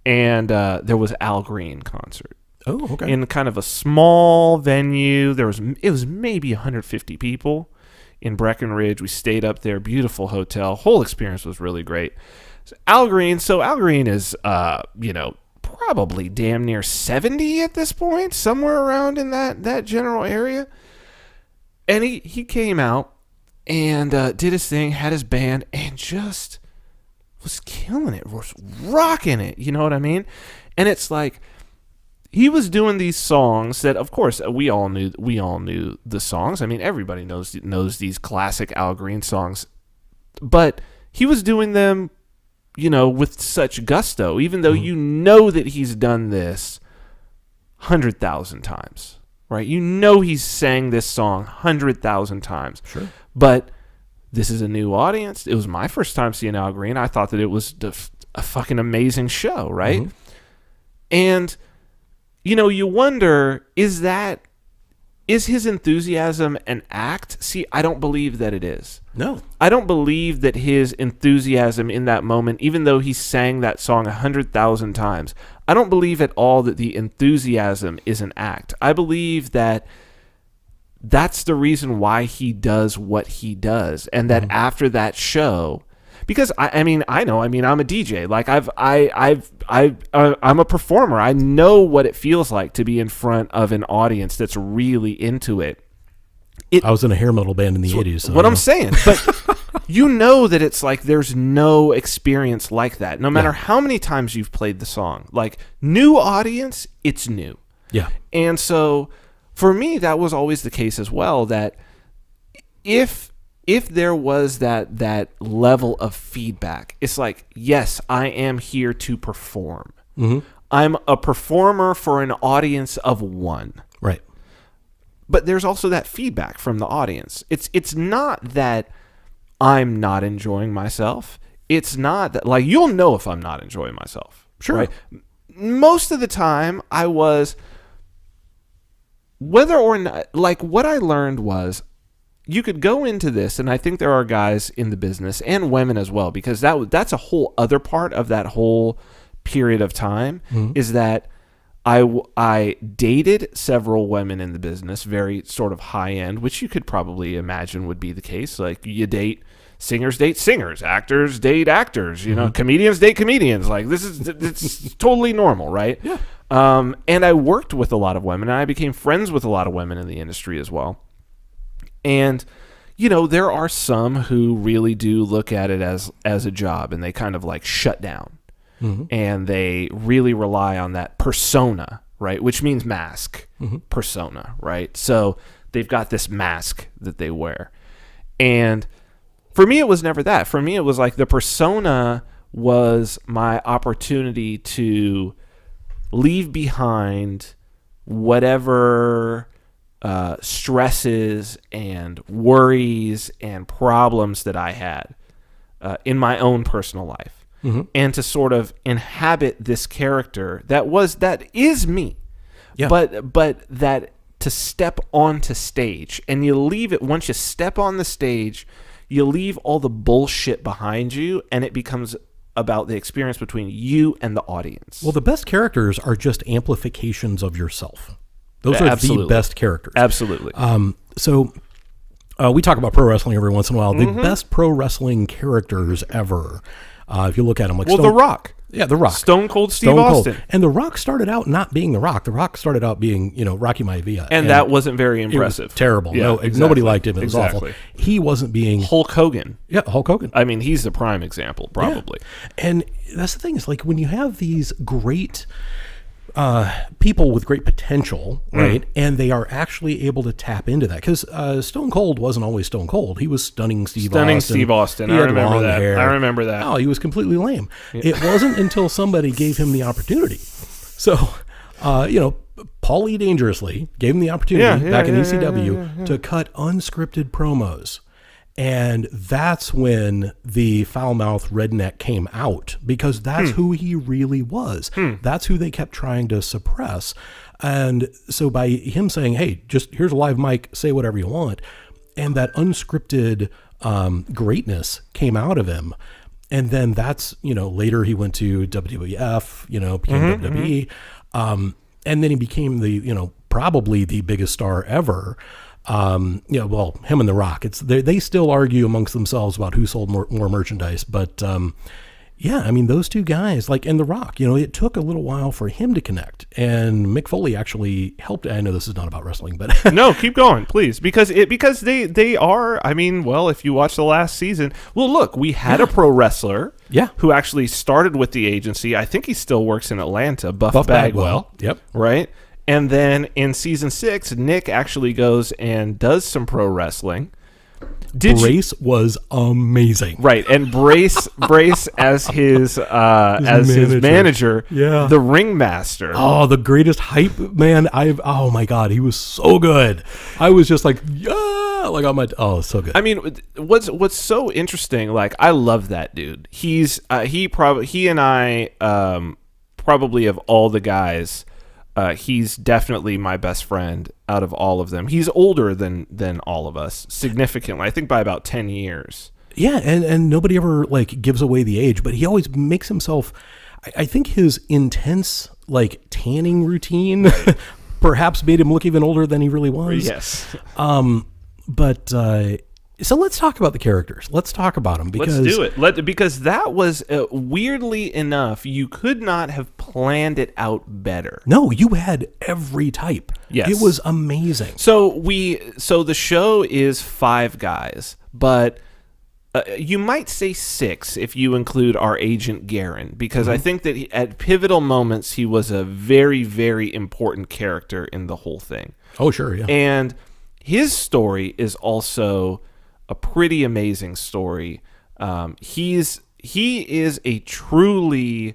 And there was Al Green concert. Oh, okay. In kind of a small venue. It was maybe 150 people in Breckenridge. We stayed up there. Beautiful hotel. Whole experience was really great. Al Green is, you know, probably damn near 70 at this point, somewhere around in that general area. And he came out and did his thing, had his band, and just was killing it, was rocking it, you know what I mean? And it's like, he was doing these songs that, of course, we all knew the songs. I mean, everybody knows these classic Al Green songs. But he was doing them, you know, with such gusto, even though you know that he's done this 100,000 times, right? You know he's sang this song 100,000 times. Sure. But this is a new audience. It was my first time seeing Al Green. I thought that it was a fucking amazing show, right? And, you know, you wonder, is his enthusiasm an act? See, I don't believe that it is. No. I don't believe that his enthusiasm in that moment, even though he sang that song 100,000 times, I don't believe at all that the enthusiasm is an act. I believe that that's the reason why he does what he does, and that after that show, because I'm a DJ. Like I'm a performer. I know what it feels like to be in front of an audience that's really into it. I was in a hair metal band in the 80s. So what I'm saying, but you know that it's like there's no experience like that. No matter how many times you've played the song, like new audience, it's new. Yeah. And so for me, that was always the case as well, that if there was that level of feedback, it's like, yes, I am here to perform. I'm a performer for an audience of one. Right. But there's also that feedback from the audience. It's not that I'm not enjoying myself. It's not that, like, you'll know if I'm not enjoying myself. Sure. Right? Most of the time I was, whether or not, like, what I learned was, you could go into this, and I think there are guys in the business and women as well, because that's a whole other part of that whole period of time, is that I dated several women in the business, very sort of high end, which you could probably imagine would be the case. Like you date singers, actors date actors, comedians date comedians. Like it's totally normal, right? Yeah. And I worked with a lot of women, and I became friends with a lot of women in the industry as well. And there are some who really do look at it as a job, and they kind of like shut down. Mm-hmm. And they really rely on that persona, right? Which means mask, persona, right? So they've got this mask that they wear. And for me, it was never that. For me, it was like the persona was my opportunity to leave behind whatever stresses and worries and problems that I had in my own personal life. Mm-hmm. And to sort of inhabit this character that is me, but that to step onto stage, and you leave it once you step on the stage, you leave all the bullshit behind you, and it becomes about the experience between you and the audience. Well, the best characters are just amplifications of yourself. Those are the best characters. Absolutely. So we talk about pro wrestling every once in a while. The best pro wrestling characters ever. If you look at them, like The Rock. Yeah, The Rock. Stone Cold Steve Austin. And The Rock started out not being The Rock. The Rock started out being, Rocky Maivia. And that wasn't very impressive. It was terrible. Yeah, nobody liked him. It was awful. He wasn't being... Hulk Hogan. Yeah, Hulk Hogan. I mean, he's the prime example, probably. Yeah. And that's the thing, is like when you have these great... people with great potential, right? And they are actually able to tap into that, because Stone Cold wasn't always Stone Cold. He was stunning Steve Austin. I remember that. Hair. I remember that. Oh, he was completely lame. Yeah. It wasn't until somebody gave him the opportunity. So, Paulie Dangerously gave him the opportunity back in ECW to cut unscripted promos. And that's when the foul-mouthed redneck came out, because that's who he really was. That's who they kept trying to suppress. And so by him saying, hey, just here's a live mic, say whatever you want, and that unscripted greatness came out of him. And then that's, later he went to WWF, became WWE. And then he became the, probably the biggest star ever. Him and The Rock, they still argue amongst themselves about who sold more merchandise, but those two guys, and The Rock, it took a little while for him to connect, and Mick Foley actually helped. I know this is not about wrestling, but no, keep going, please, because they are. I mean, well, if you watch the last season, look, we had a pro wrestler, who actually started with the agency. I think he still works in Atlanta, Buff Bagwell. Yep, right. And then in season 6, Nick actually goes and does some pro wrestling. Brace was amazing, right? And Brace as his manager, the ringmaster. Oh, the greatest hype man oh my god, he was so good. I was just like, so good. I mean, what's so interesting? Like, I love that dude. He and I probably of all the guys. He's definitely my best friend out of all of them. He's older than all of us, significantly. I think by about 10 years. Yeah, and nobody ever gives away the age, but he always makes himself. I think his intense tanning routine perhaps made him look even older than he really was. Yes. So let's talk about the characters. Let's talk about them. Let's do it. Because that was, weirdly enough, you could not have planned it out better. No, you had every type. Yes. It was amazing. So the show is 5 guys, but you might say 6 if you include our agent Garen, because I think that at pivotal moments he was a very, very important character in the whole thing. Oh, sure, yeah. And his story is also a pretty amazing story. He is a truly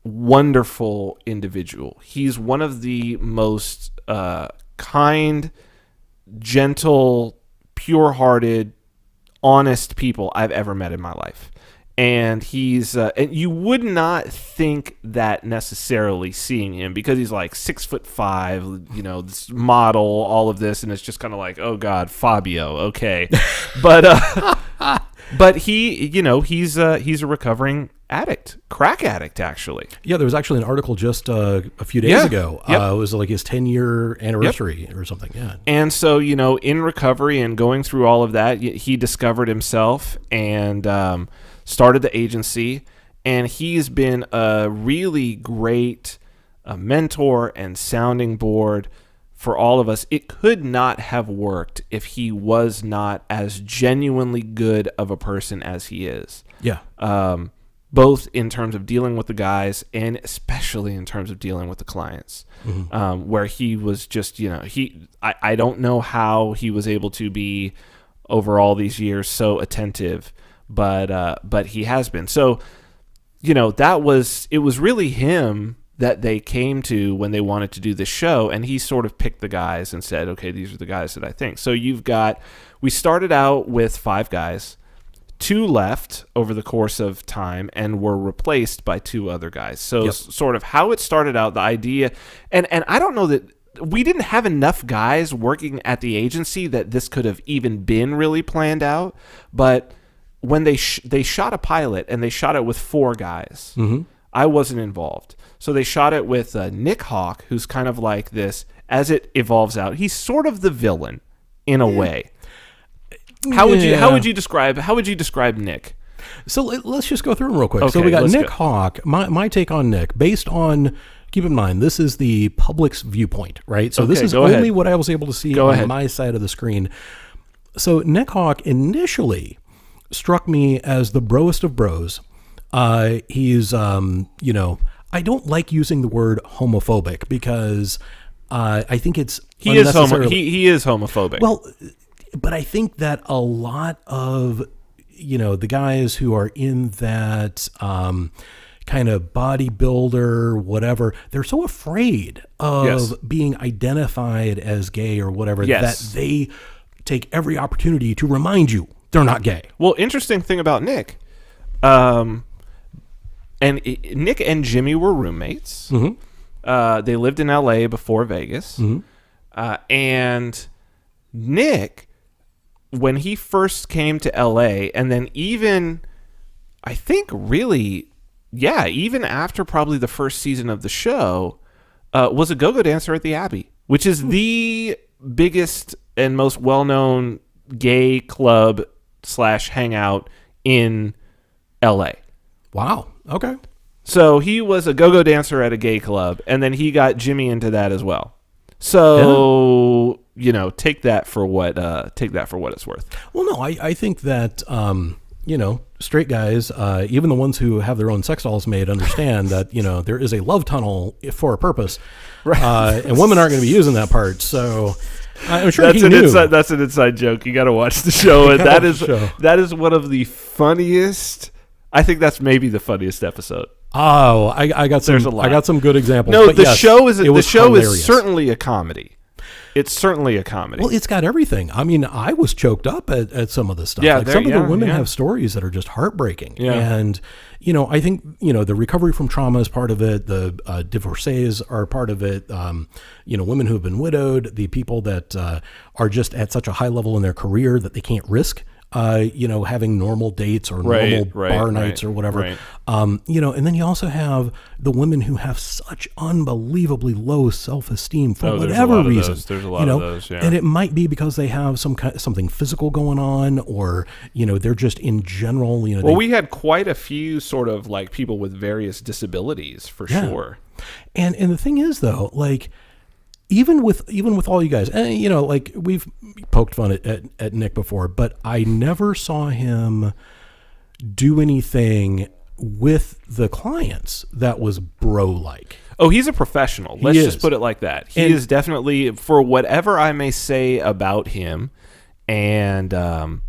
wonderful individual. He's one of the most kind, gentle, pure-hearted, honest people I've ever met in my life. And he's and you would not think that necessarily seeing him, because he's 6'5", this model, all of this, and it's just kind of like, oh God, Fabio, okay, but he, he's a recovering crack addict, actually. Yeah, there was actually an article just a few days ago. It was like his 10-year anniversary or something. Yeah. And so, in recovery and going through all of that, he discovered himself and started the agency. And he's been a really great mentor and sounding board for all of us. It could not have worked if he was not as genuinely good of a person as he is. Yeah. Both in terms of dealing with the guys and especially in terms of dealing with the clients, where he was just, I don't know how he was able to be over all these years so attentive, but he has been. So, it was really him that they came to when they wanted to do this show, and he sort of picked the guys and said, okay, these are the guys that I think. So we started out with 5 guys. 2 left over the course of time and were replaced by 2 other guys. So sort of how it started out, the idea, and I don't know that we didn't have enough guys working at the agency that this could have even been really planned out. But when they shot a pilot and they shot it with 4 guys, I wasn't involved. So they shot it with Nick Hawk, who's kind of like this, as it evolves out, he's sort of the villain in a way. How would you describe Nick? So let's just go through them real quick. Okay, so we got Nick Hawk. My take on Nick, based on, keep in mind, this is the public's viewpoint, right? So this is only what I was able to see on my side of the screen. So Nick Hawk initially struck me as the broest of bros. He's, I don't like using the word homophobic because I think it's he is homophobic. Well, but I think that a lot of, the guys who are in that kind of bodybuilder, whatever, they're so afraid of being identified as gay or whatever that they take every opportunity to remind you they're not gay. Well, interesting thing about Nick, and Nick and Jimmy were roommates. They lived in LA before Vegas. And Nick, when he first came to LA, and then even, I think really, even after probably the first season of the show, was a go-go dancer at the Abbey, which is the biggest and most well-known gay club / hangout in LA. Wow. Okay. So he was a go-go dancer at a gay club, and then he got Jimmy into that as well. So, take that for what it's worth. Well, no, I think that, straight guys, even the ones who have their own sex dolls made, understand that, there is a love tunnel for a purpose. Right. And women aren't going to be using that part. So I'm sure that's an inside joke. You got to watch the show. And that is one of the funniest. I think that's maybe the funniest episode. Oh, I got some good examples. No, the show is certainly a comedy. It's certainly a comedy. Well, it's got everything. I mean, I was choked up at some of the stuff. Yeah, some of the women have stories that are just heartbreaking. Yeah. And, I think, the recovery from trauma is part of it. The divorcees are part of it. Women who have been widowed, the people that are just at such a high level in their career that they can't risk having normal dates or normal bar nights or whatever. Right. And then you also have the women who have such unbelievably low self-esteem for whatever reason. There's a lot of those, yeah. And it might be because they have something physical going on, or, they're just in general, we had quite a few sort of like people with various disabilities for sure. And the thing is though, like, even with all you guys, and like we've poked fun at Nick before, but I never saw him do anything with the clients that was bro-like. Oh, he's a professional. Let's just put it like that. He is definitely, for whatever I may say about him, and I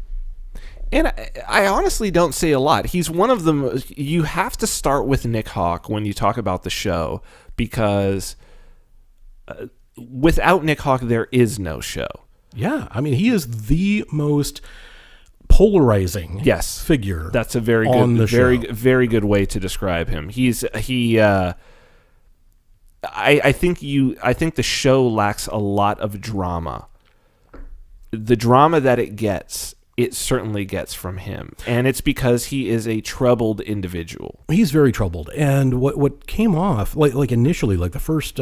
honestly don't say a lot. He's one of them. You have to start with Nick Hawk when you talk about the show, because without Nick Hawk, there is no show. Yeah, I mean, he is the most polarizing figure. That's a very very good way to describe him. I think the show lacks a lot of drama. The drama that it gets it certainly gets from him. And it's because he is a troubled individual. He's very troubled. And what came off, like initially, like the first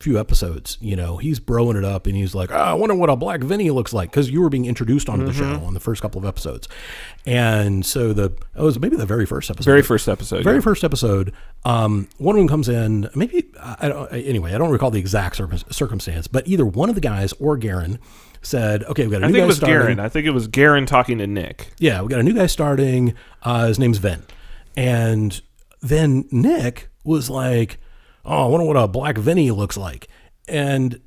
few episodes, he's broing it up and he's like, I wonder what a Black Vinny looks like, because you were being introduced onto the show on the first couple of episodes. And so it was maybe the very first episode. Very first episode. One of them comes in, maybe, I don't recall the exact circumstance, but either one of the guys or Garen said, okay, we've got a new guy starting. I think it was Garen talking to Nick. Yeah, we got a new guy starting. His name's Vin. And then Nick was like, oh, I wonder what a Black Vinny looks like. And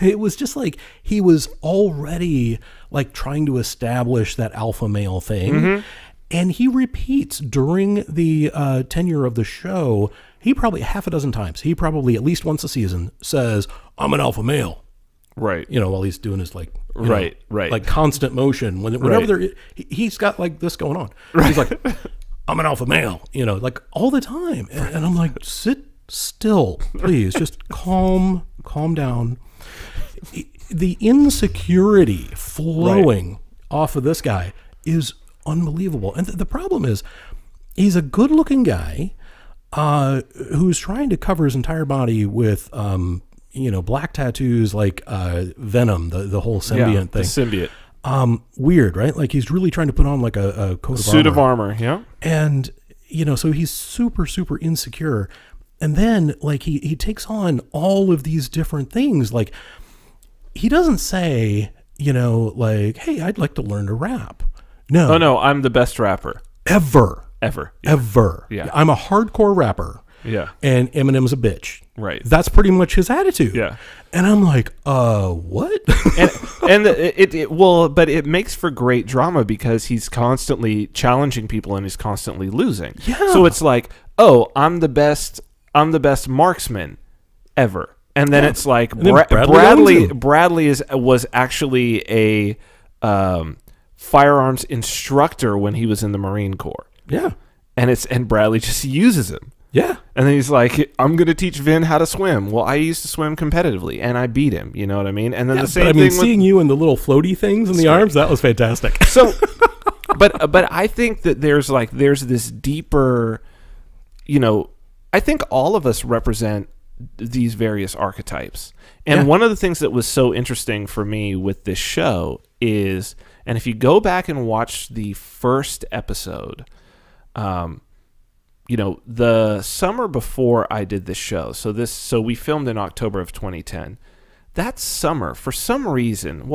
it was just like he was already like trying to establish that alpha male thing. Mm-hmm. And he repeats during the tenure of the show, he probably half a dozen times, he probably at least once a season says, I'm an alpha male. Right. While he's doing his like, right. like constant motion. Whenever he's got like this going on. Right. He's like, I'm an alpha male, like all the time. And I'm like, sit still, please. Just calm down. The insecurity flowing off of this guy is unbelievable. And the problem is, he's a good looking guy who's trying to cover his entire body with, black tattoos like Venom, the whole symbiont thing. The symbiote. Weird, right? Like he's really trying to put on like a coat of suit of armor, yeah. And, so he's super, super insecure. And then like he takes on all of these different things. Like he doesn't say, like, hey, I'd like to learn to rap. No. Oh, no, I'm the best rapper. Ever. Yeah. Ever. Yeah. I'm a hardcore rapper. Yeah. And Eminem's a bitch. Right. That's pretty much his attitude. Yeah. And I'm like, what? But it makes for great drama because he's constantly challenging people and he's constantly losing. Yeah. So it's like, oh, I'm the best marksman ever. And then it's like Bradley was actually a firearms instructor when he was in the Marine Corps. Yeah. And Bradley just uses him. Yeah. And then he's like, I'm going to teach Vin how to swim. Well, I used to swim competitively and I beat him. You know what I mean? And then the same thing seeing you in the little floaty things in the arms, that was fantastic. So, but I think that there's this deeper, I think all of us represent these various archetypes. And one of the things that was so interesting for me with this show is, and if you go back and watch the first episode, the summer before I did this show, so we filmed in October of 2010. That summer, for some reason,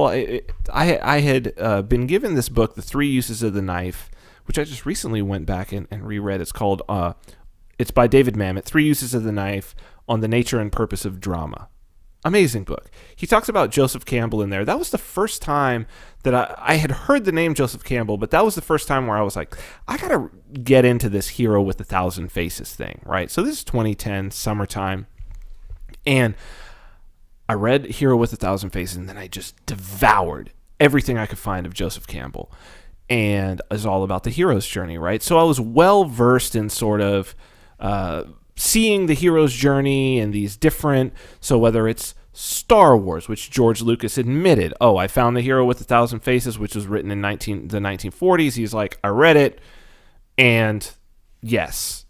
I had been given this book, The 3 Uses of the Knife, which I just recently went back and reread. It's called, it's by David Mamet, 3 Uses of the Knife on the Nature and Purpose of Drama. Amazing book. He talks about Joseph Campbell in there. That was the first time that I had heard the name Joseph Campbell, but that was the first time where I was like, I got to get into this Hero with 1,000 Faces thing, right? So this is 2010, summertime. And I read Hero with 1,000 Faces, and then I just devoured everything I could find of Joseph Campbell. And it's all about the hero's journey, right? So I was well-versed in sort of seeing the hero's journey and these different, so whether it's Star Wars, which George Lucas admitted, I found the Hero with 1,000 Faces, which was written in the 1940s. He's like, I read it, and yes,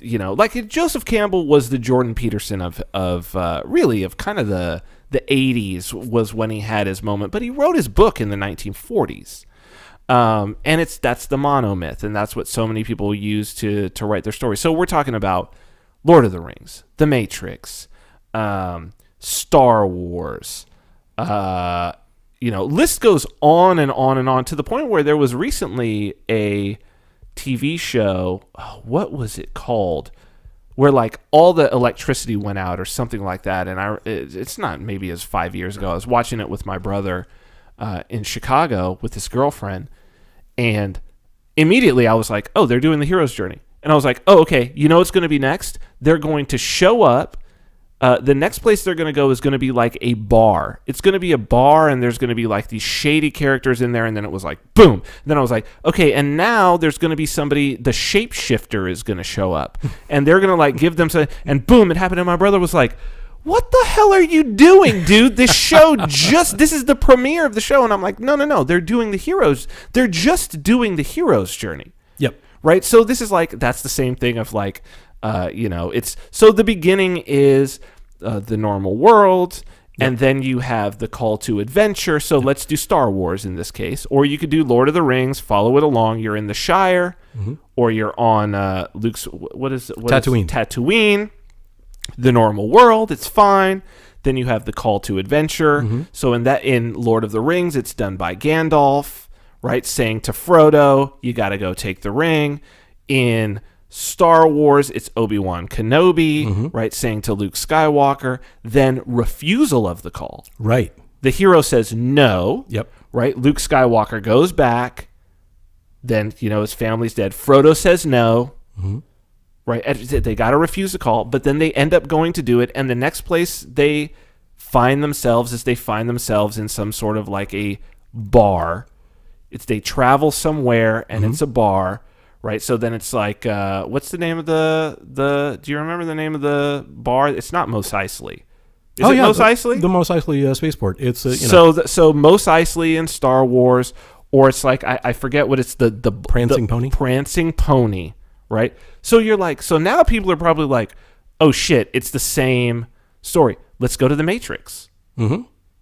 like Joseph Campbell was the Jordan Peterson of kind of the 80s was when he had his moment, but he wrote his book in the 1940s. And that's the monomyth, and that's what so many people use to write their stories. So we're talking about Lord of the Rings, The Matrix, Star Wars, list goes on and on and on, to the point where there was recently a TV show, what was it called, where like all the electricity went out or something like that. And it's not, maybe it was 5 years ago. I was watching it with my brother in Chicago with his girlfriend, and immediately I was like, they're doing the hero's journey. And I was like, okay, what's going to be next? They're going to show up. The next place they're going to go is going to be like a bar. It's going to be a bar, and there's going to be like these shady characters in there. And then it was like, boom. And then I was like, okay, and now there's going to be somebody, the shapeshifter is going to show up. And they're going to like give them some, and boom, it happened. And my brother was like, what the hell are you doing, dude? This show this is the premiere of the show. And I'm like, no. They're doing the heroes. They're just doing the hero's journey. Yep. Right. So this is like, that's the same thing of like, it's, so the beginning is the normal world. Yep. And then you have the call to adventure. So let's do Star Wars in this case. Or you could do Lord of the Rings, follow it along. You're in the Shire, or you're on Luke's, Tatooine. Tatooine, the normal world. It's fine. Then you have the call to adventure. So in Lord of the Rings, it's done by Gandalf, right? Saying to Frodo, you got to go take the ring. In Star Wars, it's Obi-Wan Kenobi, right? Saying to Luke Skywalker, then refusal of the call. Right. The hero says no. Yep. Right? Luke Skywalker goes back. Then, his family's dead. Frodo says no. Right? They got to refuse the call, but then they end up going to do it. And the next place they find themselves is in some sort of like a bar. They travel somewhere and it's a bar. Right, so then it's like, what's the name of the? Do you remember the name of the bar? It's not Mos Eisley. Is it Mos Eisley? The Mos Eisley spaceport. It's so Mos Eisley in Star Wars, or it's like I forget what it's the Prancing Pony. Prancing Pony, right? So you're like, so now people are probably like, oh shit, it's the same story. Let's go to the Matrix,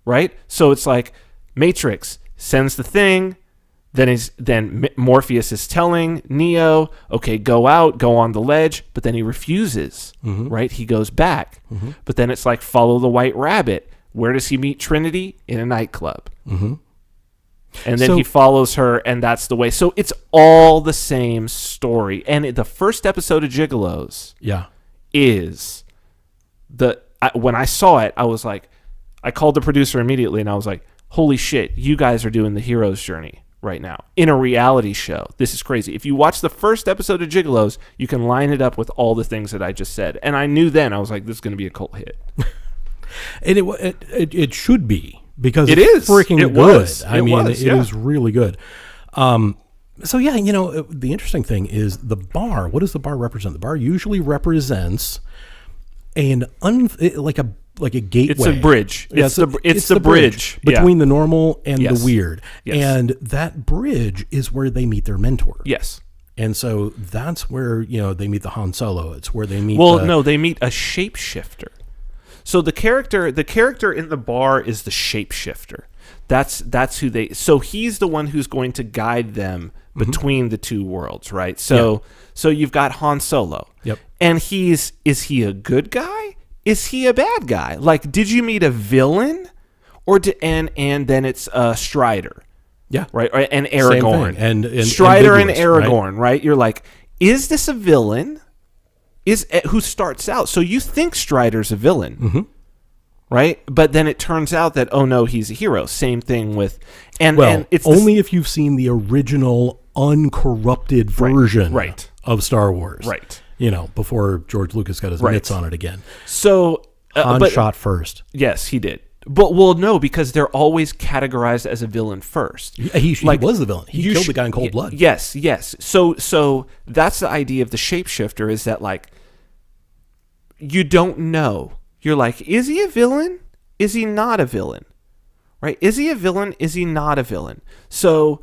right? So it's like Matrix sends the thing. Then Morpheus is telling Neo, okay, go on the ledge, but then he refuses, right? He goes back. But then it's like, follow the White Rabbit. Where does he meet Trinity? In a nightclub. And then he follows her, and that's the way. So it's all the same story. And the first episode of Gigolos is when I saw it, I was like, I called the producer immediately, and I was like, holy shit, you guys are doing the hero's journey right now in a reality show. This is crazy. If you watch the first episode of Gigolos, you can line it up with all the things that I just said. And I knew then, I was like, this is going to be a cult hit. And it should be, because it it's is freaking it good. Was. It is really good. So yeah, the interesting thing is the bar. What does the bar represent? The bar usually represents like a gateway. It's a bridge. Yeah, it's the bridge between the normal and the weird. Yes. And that bridge is where they meet their mentor. Yes. And so that's where, they meet the Han Solo. It's where they meet they meet a shapeshifter. So the character in the bar is the shapeshifter. That's who so he's the one who's going to guide them between the two worlds, right? So you've got Han Solo. Yep. And is he a good guy? Is he a bad guy? Like, did you meet a villain, and then it's Strider? Yeah, right. And Aragorn, and Strider and Aragorn, right? You're like, is this a villain? Who starts out? So you think Strider's a villain, right? But then it turns out that he's a hero. Same thing with, and it's only if you've seen the original uncorrupted version of Star Wars, right? Before George Lucas got his mitts on it again. So Han shot first. Yes, he did. But no, because they're always categorized as a villain first. He was the villain. He killed the guy in cold blood. Yes. So that's the idea of the shapeshifter, is that like, you don't know. You're like, is he a villain? Is he not a villain? Right? Is he a villain? Is he not a villain? So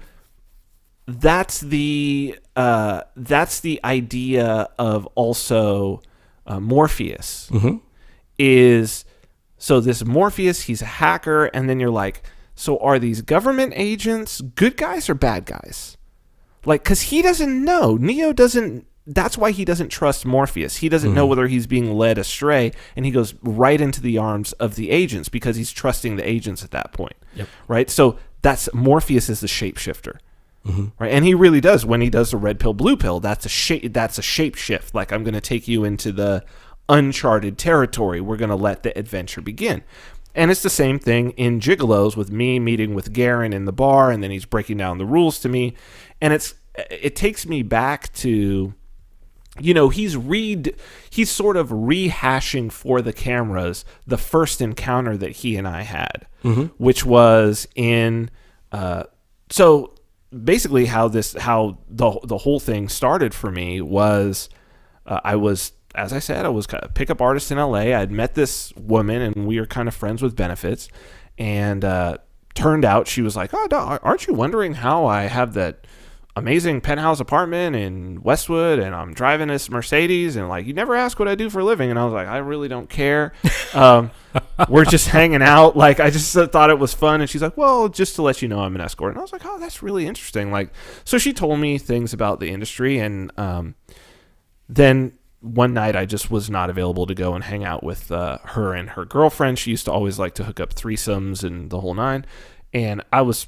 that's the idea of also Morpheus is, so this Morpheus, he's a hacker, and then you're like, so are these government agents good guys or bad guys? Like, because he doesn't know. Neo doesn't. That's why he doesn't trust Morpheus. He doesn't know whether he's being led astray, and he goes right into the arms of the agents because he's trusting the agents at that point. Yep. Right? So that's Morpheus is the shapeshifter. Right? And he really does. When he does the red pill, blue pill, that's a shape shift. Like, I'm going to take you into the uncharted territory. We're going to let the adventure begin. And it's the same thing in Gigolos, with me meeting with Garen in the bar, and then he's breaking down the rules to me. And it takes me back to, he's sort of rehashing for the cameras the first encounter that he and I had, which was in, so basically how the whole thing started for me was, I was as I said, I was kind of a pickup artist in LA. I'd met this woman, and we were kind of friends with benefits. And turned out she was like, oh, aren't you wondering how I have that amazing penthouse apartment in Westwood, and I'm driving this Mercedes, and like, you never ask what I do for a living. And I was like, I really don't care. We're just hanging out. Like, I just thought it was fun. And she's like, well, just to let you know, I'm an escort. And I was like, oh, that's really interesting. Like, so she told me things about the industry, and then one night I just was not available to go and hang out with her and her girlfriend. She used to always like to hook up threesomes and the whole nine. And I was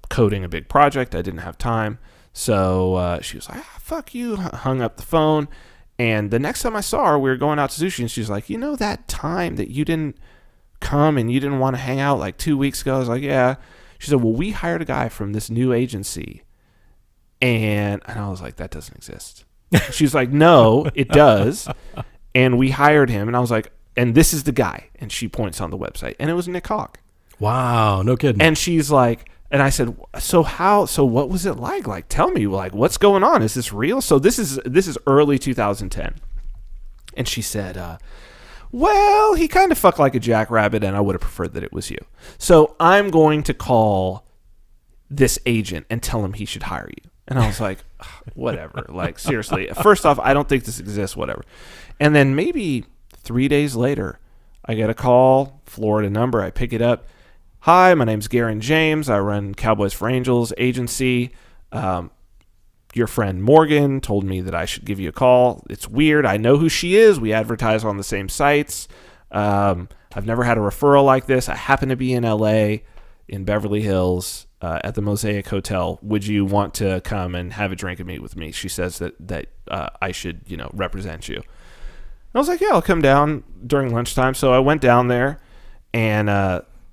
coding a big project. I didn't have time. So she was like, fuck you, hung up the phone. And the next time I saw her, we were going out to sushi, and she's like, you know that time that you didn't come and you didn't want to hang out like 2 weeks ago? I was like, yeah. She said, well, we hired a guy from this new agency. And I was like, that doesn't exist. She's like, no, it does. And we hired him. And I was like, and this is the guy. And she points on the website. And it was Nick Hawk. Wow, no kidding. And she's like, and I said, so what was it like? Like, tell me, like, what's going on? Is this real? So this is early 2010. And she said, well, he kind of fucked like a jackrabbit, and I would have preferred that it was you. So I'm going to call this agent and tell him he should hire you. And I was like, whatever. Like, seriously. First off, I don't think this exists, whatever. And then maybe 3 days later, I get a call, Florida number. I pick it up. Hi, my name's Garen James. I run Cowboys for Angels agency. Your friend Morgan told me that I should give you a call. It's weird. I know who she is. We advertise on the same sites. I've never had a referral like this. I happen to be in LA, in Beverly Hills, at the Mosaic Hotel. Would you want to come and have a drink and meet with me? She says that I should, represent you. And I was like, yeah, I'll come down during lunchtime. So I went down there, and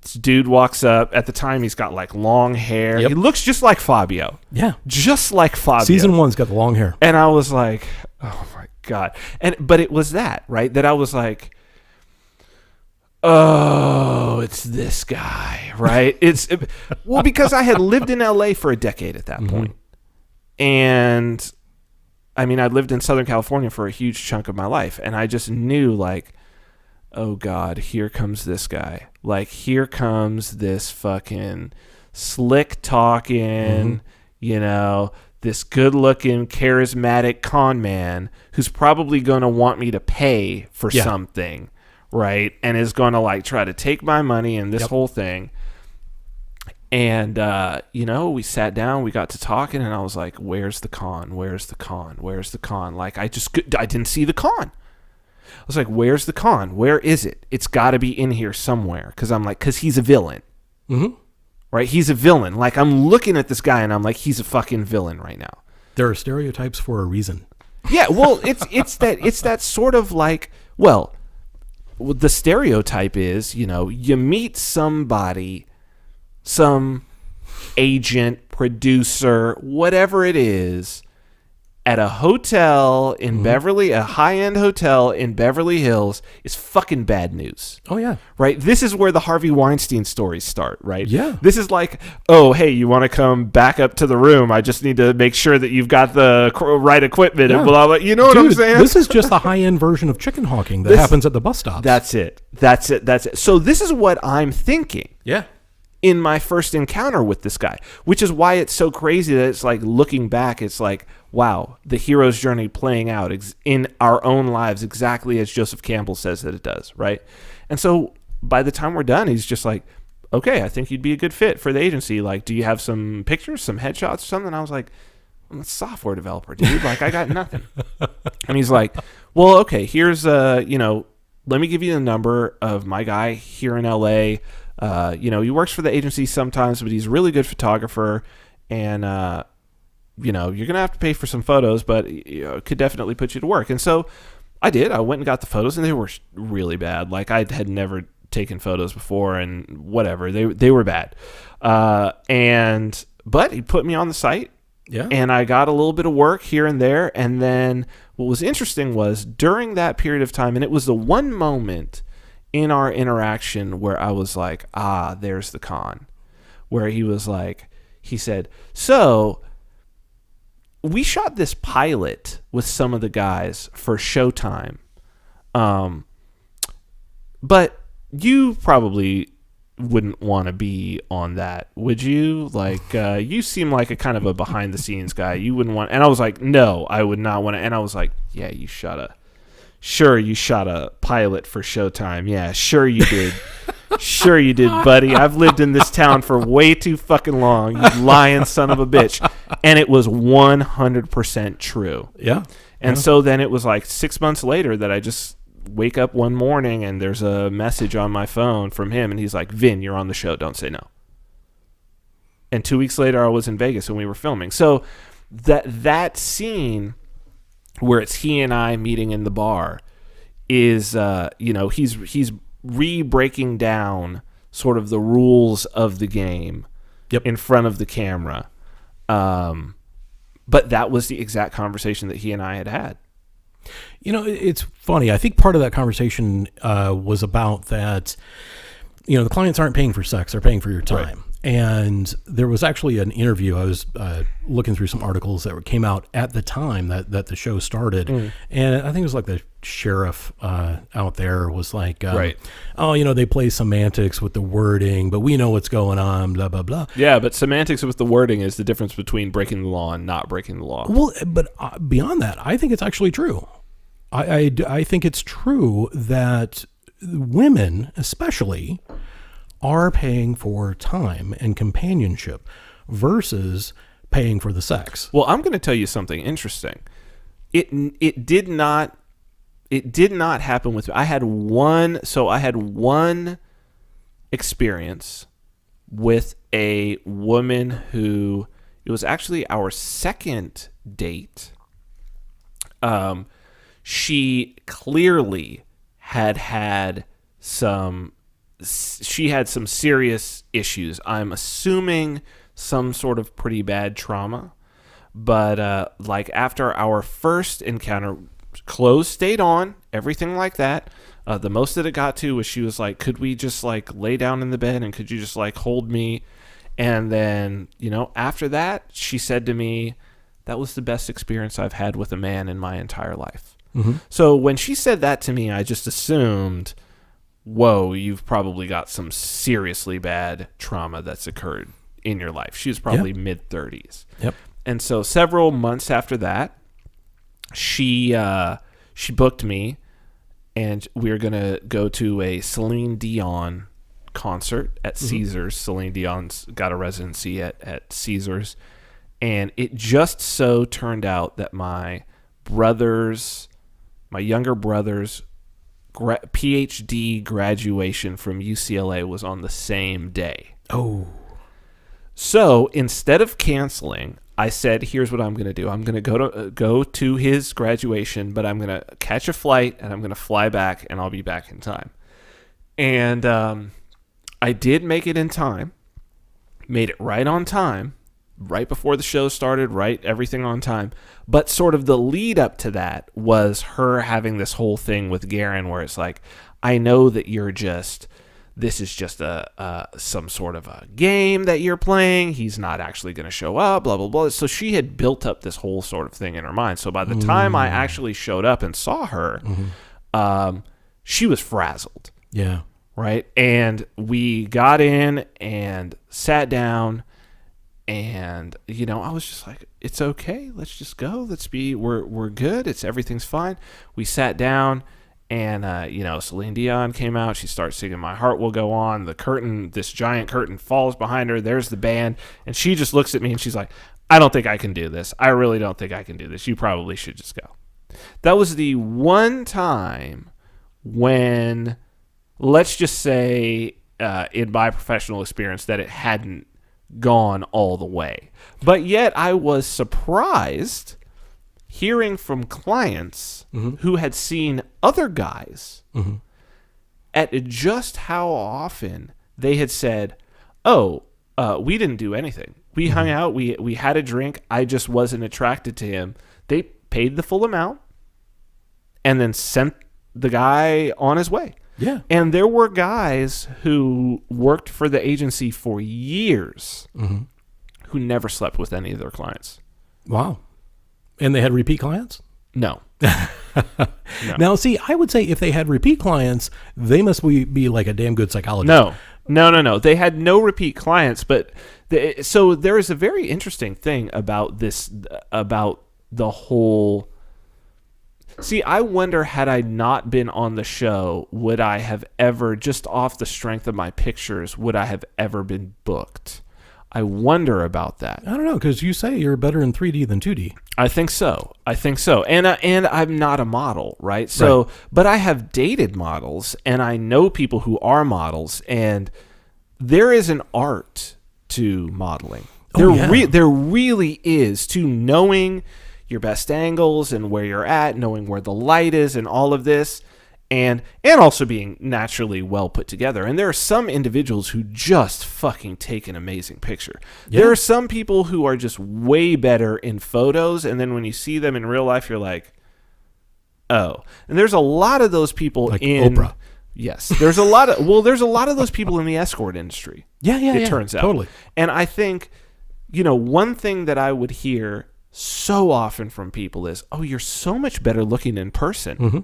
this dude walks up. At the time, he's got like long hair. Yep. He looks just like Fabio. Yeah. Just like Fabio. Season 1's got the long hair. And I was like, oh my God. But it was that, right? That I was like, oh, it's this guy, right? Well, because I had lived in LA for a decade at that point. And I mean, I'd lived in Southern California for a huge chunk of my life. And I just knew, like, oh God, here comes this guy. Like, here comes this fucking slick talking, this good looking, charismatic con man who's probably going to want me to pay for something. Right. And is going to like try to take my money and this whole thing. And, we sat down, we got to talking, and I was like, where's the con? Where's the con? Where's the con? Like, I didn't see the con. I was like, where's the con? Where is it? It's got to be in here somewhere. Because he's a villain. Mm-hmm. Right? He's a villain. Like, I'm looking at this guy, and I'm like, he's a fucking villain right now. There are stereotypes for a reason. Yeah, well, it's that sort of like, well, the stereotype is, you meet somebody, some agent, producer, whatever it is, at a hotel in a high-end hotel in Beverly Hills is fucking bad news. Oh, yeah. Right? This is where the Harvey Weinstein stories start, right? Yeah. This is like, oh, hey, you want to come back up to the room? I just need to make sure that you've got the right equipment and blah, blah. You know what I'm saying? This is just the high-end version of chicken hawking that happens at the bus stops. That's it. So this is what I'm thinking. Yeah. In my first encounter with this guy, which is why it's so crazy that it's like, looking back, it's like, wow, the hero's journey playing out in our own lives exactly as Joseph Campbell says that it does, right? And so by the time we're done, he's just like, okay, I think you'd be a good fit for the agency. Like, do you have some pictures, some headshots or something? And I was like, I'm a software developer, dude. Like, I got nothing. And he's like, well, okay, here's, let me give you the number of my guy here in LA. He works for the agency sometimes, but he's a really good photographer, and you're gonna have to pay for some photos, but could definitely put you to work. And so I did. I went and got the photos, and they were really bad. Like, I had never taken photos before, and whatever, they were bad. But he put me on the site. Yeah. And I got a little bit of work here and there. And then what was interesting was during that period of time, and it was the one moment in our interaction where I was like, there's the con, where he said, so we shot this pilot with some of the guys for Showtime But you probably wouldn't want to be on that, would you? Like, you seem like a kind of a behind the scenes guy. You wouldn't want. And I was like, no, I would not want to. And I was like, yeah, you shot a pilot for Showtime. Yeah, sure you did. Sure you did, buddy. I've lived in this town for way too fucking long, you lying son of a bitch. And it was 100% true. Yeah. And so then it was like 6 months later that I just wake up one morning and there's a message on my phone from him, and he's like, Vin, you're on the show, don't say no. And 2 weeks later I was in Vegas and we were filming. So that scene where it's he and I meeting in the bar is he's re-breaking down sort of the rules of the game in front of the camera. But that was the exact conversation that he and I had. You know, it's funny. I think part of that conversation was about that, you know, the clients aren't paying for sex, they're paying for your time. Right. And there was actually an interview. I was looking through some articles that came out at the time that the show started. And I think it was like the sheriff out there was like, oh, you know, they play semantics with the wording, but we know what's going on, blah, blah, blah. Yeah, but semantics with the wording is the difference between breaking the law and not breaking the law. Well, but beyond that, I think it's actually true. I think it's true that women, especially, are paying for time and companionship versus paying for the sex. Well, I'm going to tell you something interesting. It did not happen with me. I had one experience with a woman who, it was actually our second date. She clearly had some serious issues. I'm assuming some sort of pretty bad trauma. But like after our first encounter, clothes stayed on, everything like that. The most that it got to was she was like, could we just like lay down in the bed and could you just like hold me? And then, you know, after that, she said to me, that was the best experience I've had with a man in my entire life. Mm-hmm. So when she said that to me, I just assumed, whoa, you've probably got some seriously bad trauma that's occurred in your life. She was probably mid-30s. Yep. And so several months after that, she booked me, and we were going to go to a Celine Dion concert at Caesars. Celine Dion's got a residency at Caesars. And it just so turned out that my younger brother's PhD graduation from UCLA was on the same day. Oh. So instead of canceling, I said, here's what I'm going to do. I'm going to go to his graduation, but I'm going to catch a flight and I'm going to fly back and I'll be back in time. And I did make it in time, made it right on time, right before the show started, right, everything on time. But sort of the lead up to that was her having this whole thing with Garen where it's like, I know that this is just some sort of a game that you're playing. He's not actually going to show up, blah, blah, blah. So she had built up this whole sort of thing in her mind. So by the time I actually showed up and saw her, she was frazzled. Yeah. Right. And we got in and sat down. And, you know, I was just like, it's okay. Let's just go. We're good. Everything's fine. We sat down and, Celine Dion came out. She starts singing My Heart Will Go On. This giant curtain falls behind her. There's the band. And she just looks at me and she's like, I don't think I can do this. I really don't think I can do this. You probably should just go. That was the one time when, let's just say, in my professional experience, that it hadn't gone all the way. But yet I was surprised hearing from clients who had seen other guys at just how often they had said, we didn't do anything. We hung out, we had a drink, I just wasn't attracted to him. They paid the full amount and then sent the guy on his way. Yeah. And there were guys who worked for the agency for years who never slept with any of their clients. Wow. And they had repeat clients? No. No. Now, see, I would say if they had repeat clients, they must be like a damn good psychologist. No. They had no repeat clients, but so there is a very interesting thing about this, about the whole. See, I wonder, had I not been on the show, would I have ever, just off the strength of my pictures, would I have ever been booked? I wonder about that. I don't know, because you say you're better in 3D than 2D. I think so. And I'm not a model, right? So, Right. But I have dated models, and I know people who are models, and there is an art to modeling. There really is, to knowing your best angles and where you're at, knowing where the light is, and all of this. And also being naturally well put together. And there are some individuals who just fucking take an amazing picture. Yeah. There are some people who are just way better in photos, and then when you see them in real life, you're like, oh. And there's a lot of those people like in Oprah. Yes, there's a lot of those people in the escort industry. It turns out totally. And I think, one thing that I would hear so often from people is, "Oh, you're so much better looking in person." Mm-hmm.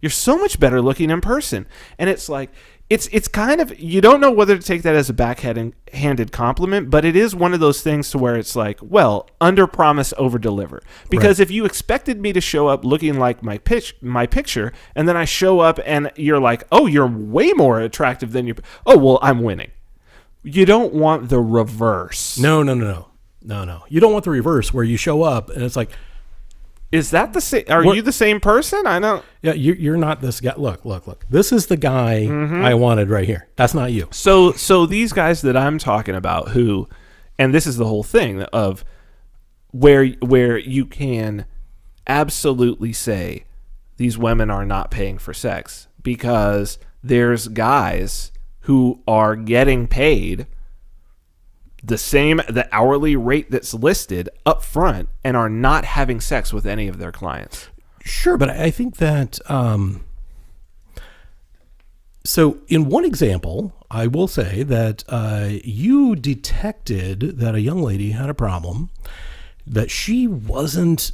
You're so much better looking in person. And it's like, it's kind of, you don't know whether to take that as a backhanded compliment, but it is one of those things to where it's like, well, under promise, over deliver. Because if you expected me to show up looking like my picture, and then I show up and you're like, oh, you're way more attractive than you, oh, well, I'm winning. You don't want the reverse. No. You don't want the reverse where you show up and it's like, is that the same? Are you the same person? I know. Yeah, you're not this guy. Look. This is the guy I wanted right here. That's not you. So these guys that I'm talking about, who, and this is the whole thing of where you can absolutely say these women are not paying for sex, because there's guys who are getting paid the hourly rate that's listed up front and are not having sex with any of their clients. Sure, but I think that so in one example, I will say that you detected that a young lady had a problem that she wasn't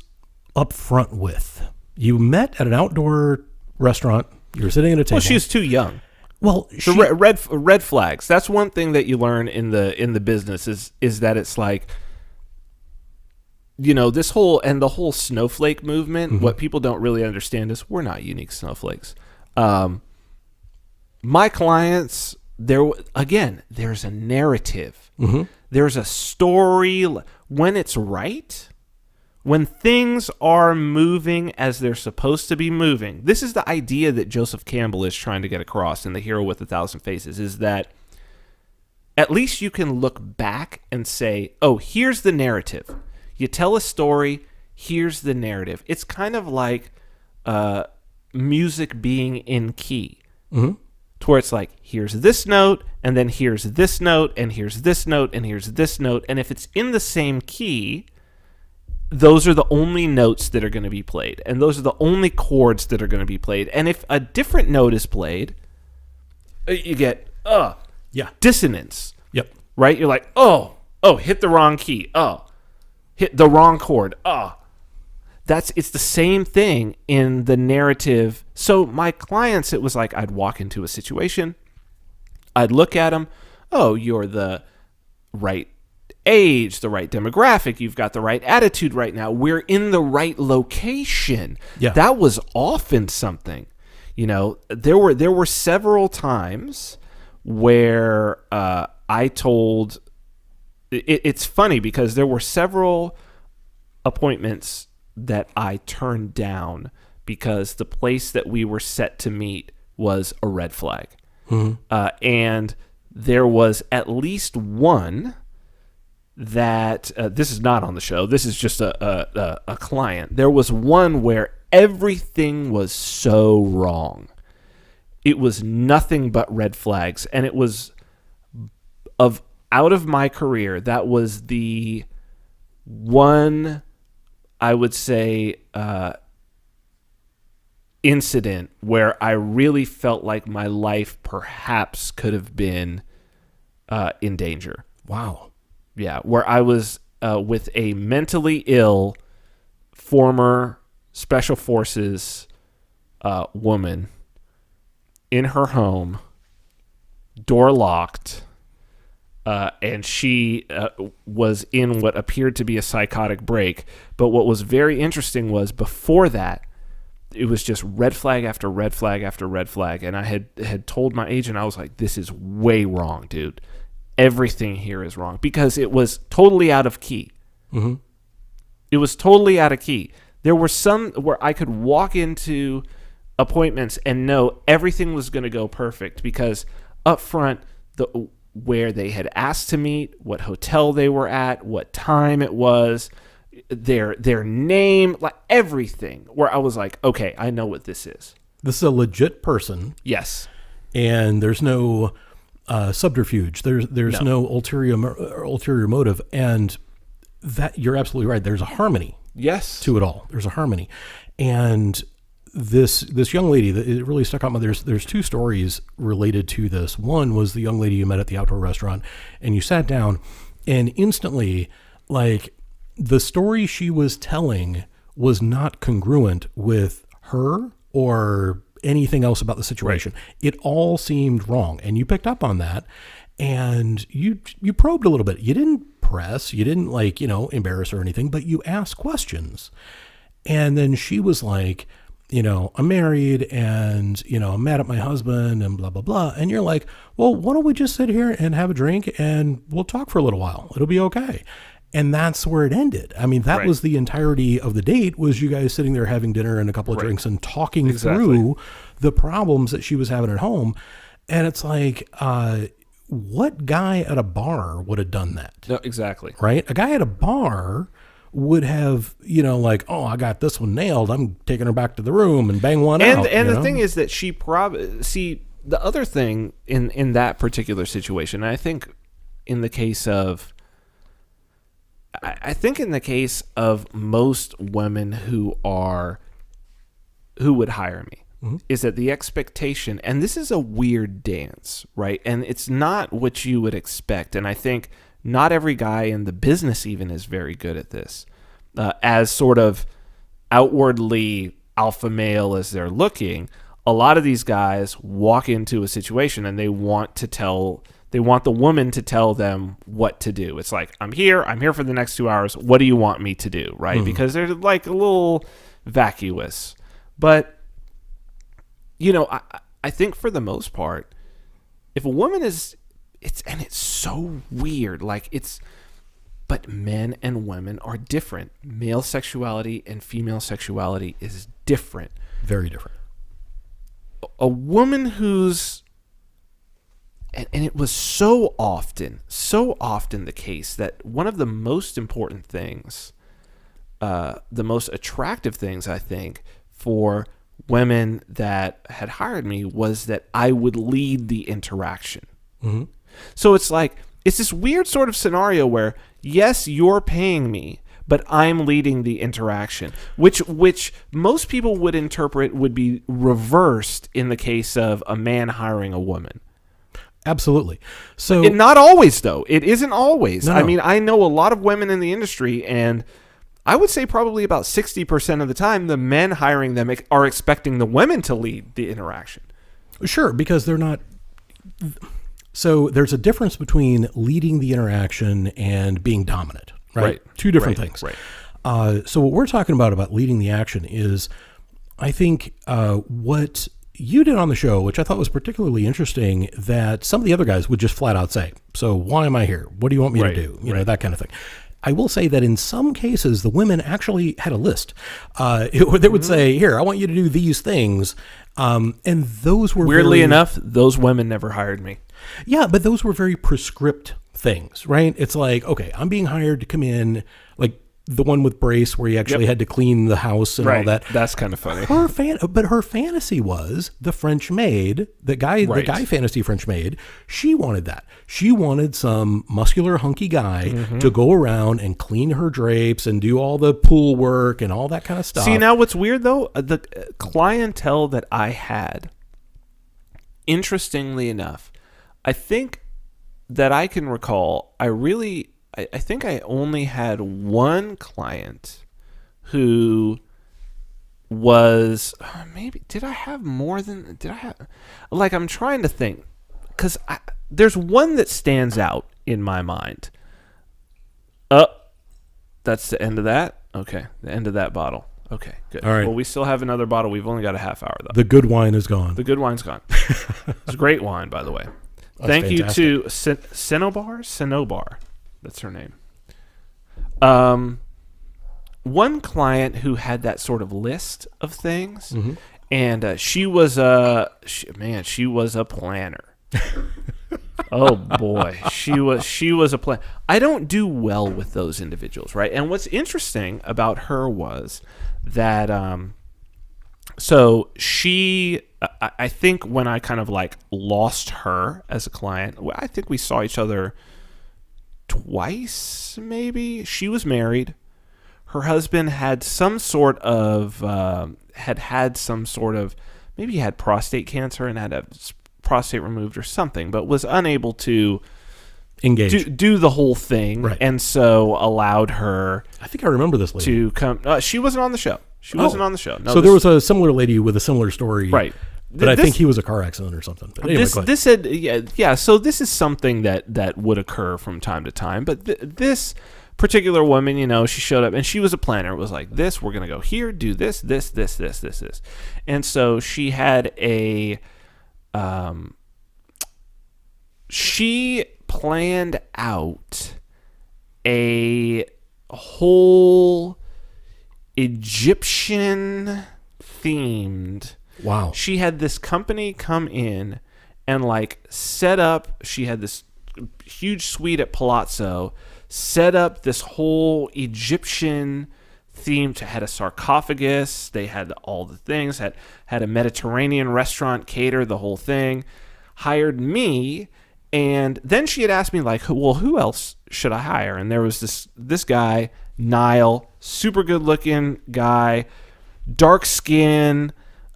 upfront with. You met at an outdoor restaurant. You were sitting at a table. Well, she was too young. Well, so red flags. That's one thing that you learn in the business is that it's like, this whole snowflake movement. Mm-hmm. What people don't really understand is we're not unique snowflakes. My clients, there's a narrative. Mm-hmm. There's a story. When it's right, when things are moving as they're supposed to be moving, this is the idea that Joseph Campbell is trying to get across in The Hero with 1,000 Faces, is that at least you can look back and say, oh, here's the narrative. You tell a story, here's the narrative. It's kind of like music being in key, to where it's like, here's this note, and then here's this note, and here's this note, and here's this note. And if it's in the same key, those are the only notes that are going to be played. And those are the only chords that are going to be played. And if a different note is played, you get, dissonance. Yep. Right? You're like, oh, hit the wrong key. Oh, hit the wrong chord. Oh. It's the same thing in the narrative. So my clients, it was like I'd walk into a situation. I'd look at them. Oh, you're the right age, the right demographic, you've got the right attitude right now, we're in the right location. Yeah. That was often something. There were several times where I told, it's funny because there were several appointments that I turned down because the place that we were set to meet was a red flag. Mm-hmm. And there was at least one that this is not on the show. This is just a client. There was one where everything was so wrong. It was nothing but red flags, and it was out of my career. That was the one, I would say, incident where I really felt like my life perhaps could have been in danger. Wow. Yeah, where I was with a mentally ill former special forces woman in her home, door locked, and she was in what appeared to be a psychotic break. But what was very interesting was before that, it was just red flag after red flag after red flag. And I had told my agent, I was like, this is way wrong, dude. Everything here is wrong, because it was totally out of key. Mm-hmm. It was totally out of key. There were some where I could walk into appointments and know everything was going to go perfect, because up front, where they had asked to meet, what hotel they were at, what time it was, their name, like everything, where I was like, okay, I know what this is. This is a legit person. Yes. And there's no subterfuge. There's no ulterior motive. And that, you're absolutely right. There's a harmony. Yes. To it all. There's a harmony. And this young lady, it really stuck out. There's two stories related to this. One was the young lady you met at the outdoor restaurant, and you sat down, and instantly, like, the story she was telling was not congruent with her or anything else about the situation. Right. It all seemed wrong, and you picked up on that, and you probed a little bit. You didn't press, you didn't embarrass her or anything, but you asked questions. And then she was like, I'm married, and, I'm mad at my husband, and blah, blah, blah. And you're like, well, why don't we just sit here and have a drink, and we'll talk for a little while. It'll be okay. And that's where it ended. I mean, that was the entirety of the date, was you guys sitting there having dinner and a couple of drinks and talking through the problems that she was having at home. And it's like, what guy at a bar would have done that? No, exactly. Right? A guy at a bar would have, oh, I got this one nailed. I'm taking her back to the room and bang one out. And the thing is that she see, the other thing in that particular situation, I think in the case of most women who would hire me, mm-hmm. is that the expectation, and this is a weird dance, right? And it's not what you would expect. And I think not every guy in the business even is very good at this. As sort of outwardly alpha male as they're looking, a lot of these guys walk into a situation and they want the woman to tell them what to do. It's like, I'm here for the next 2 hours. What do you want me to do? Right? Mm-hmm. Because they're like a little vacuous. But, I think for the most part, if a woman it's so weird. But men and women are different. Male sexuality and female sexuality is different. Very different. A woman who's, and it was so often the case that one of the most important things, the most attractive things, I think, for women that had hired me was that I would lead the interaction. Mm-hmm. So it's like, it's this weird sort of scenario where, yes, you're paying me, but I'm leading the interaction, which most people would interpret would be reversed in the case of a man hiring a woman. Absolutely. So not always, though. It isn't always. No. I mean, I know a lot of women in the industry, and I would say probably about 60% of the time, the men hiring them are expecting the women to lead the interaction. Sure, because they're not. So there's a difference between leading the interaction and being dominant, right? Two different things. Right. So what we're talking about leading the action is, I think, what you did on the show, which I thought was particularly interesting, that some of the other guys would just flat out say, so why am I here? What do you want me to do? You know, that kind of thing. I will say that in some cases, the women actually had a list. They would say, here, I want you to do these things. And those were weirdly enough, those women never hired me. Yeah, but those were very prescript things, right? It's like, okay, I'm being hired to come in, like the one with Brace where you actually had to clean the house and all that. That's kind of funny. But her fantasy was the French maid, the guy fantasy French maid. She wanted that. She wanted some muscular, hunky guy to go around and clean her drapes and do all the pool work and all that kind of stuff. See, now what's weird though, the clientele that I had, interestingly enough, I think that I can recall, I think I only had one client who was maybe, did I have more than, did I have, like, I'm trying to think, because there's one that stands out in my mind. That's the end of that? Okay, the end of that bottle. Okay, good. All right. Well, we still have another bottle. We've only got a half hour, though. The good wine is gone. The good wine's gone. It's great wine, by the way. Thank fantastic. you to Cinnobar. That's her name. One client who had that sort of list of things, and she was a planner. Oh boy, she was a planner. I don't do well with those individuals, right? And what's interesting about her was that so she, I think when I kind of like lost her as a client, I think we saw each other twice, maybe. She was married. Her husband had some sort of, maybe he had prostate cancer and had a prostate removed or something, but was unable to engage, do the whole thing, right. And so allowed her. I think I remember this lady to come. She wasn't on the show. No, so there was a similar lady with a similar story, right? But I think he was a car accident or something. But anyway, this said, yeah. So this is something that would occur from time to time. But this particular woman, she showed up and she was a planner. It was like this. We're gonna go here, do this, and so she had a. She planned out a whole Egyptian themed. Wow. She had this company come in and like set up, she had this huge suite at Palazzo, set up this whole Egyptian theme. Had a sarcophagus, they had all the things, had a Mediterranean restaurant cater the whole thing, hired me, and then she had asked me like, well, who else should I hire? And there was this guy, Niall, super good looking guy, dark skin,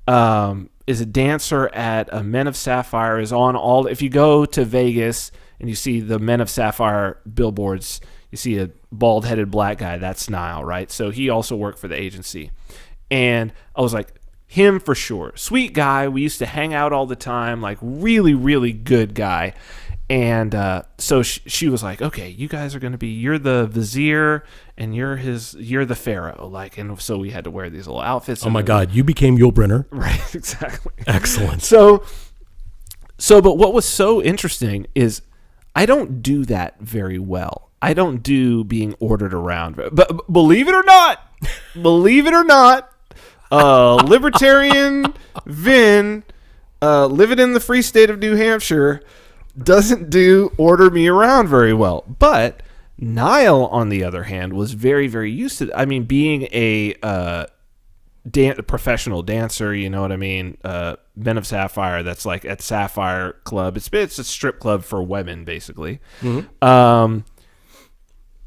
is a dancer at a Men of Sapphire, is on all, if you go to Vegas and you see the Men of Sapphire billboards, you see a bald-headed black guy, that's Niall, right? So he also worked for the agency. And I was like, him for sure. Sweet guy. We used to hang out all the time, like really, really good guy. And so she was like, okay, you guys are going to be, you're the vizier and you're the pharaoh. Like, and so we had to wear these little outfits. Oh my God, you became Yul Brynner. Right, exactly. Excellent. So, but what was so interesting is I don't do that very well. I don't do being ordered around. But believe it or not, libertarian Vin, living in the free state of New Hampshire, doesn't do order me around very well. But Niall, on the other hand, was very, very used to, being a professional dancer, you know what I mean? Men of Sapphire, that's like at Sapphire Club. It's a strip club for women, basically. Mm-hmm.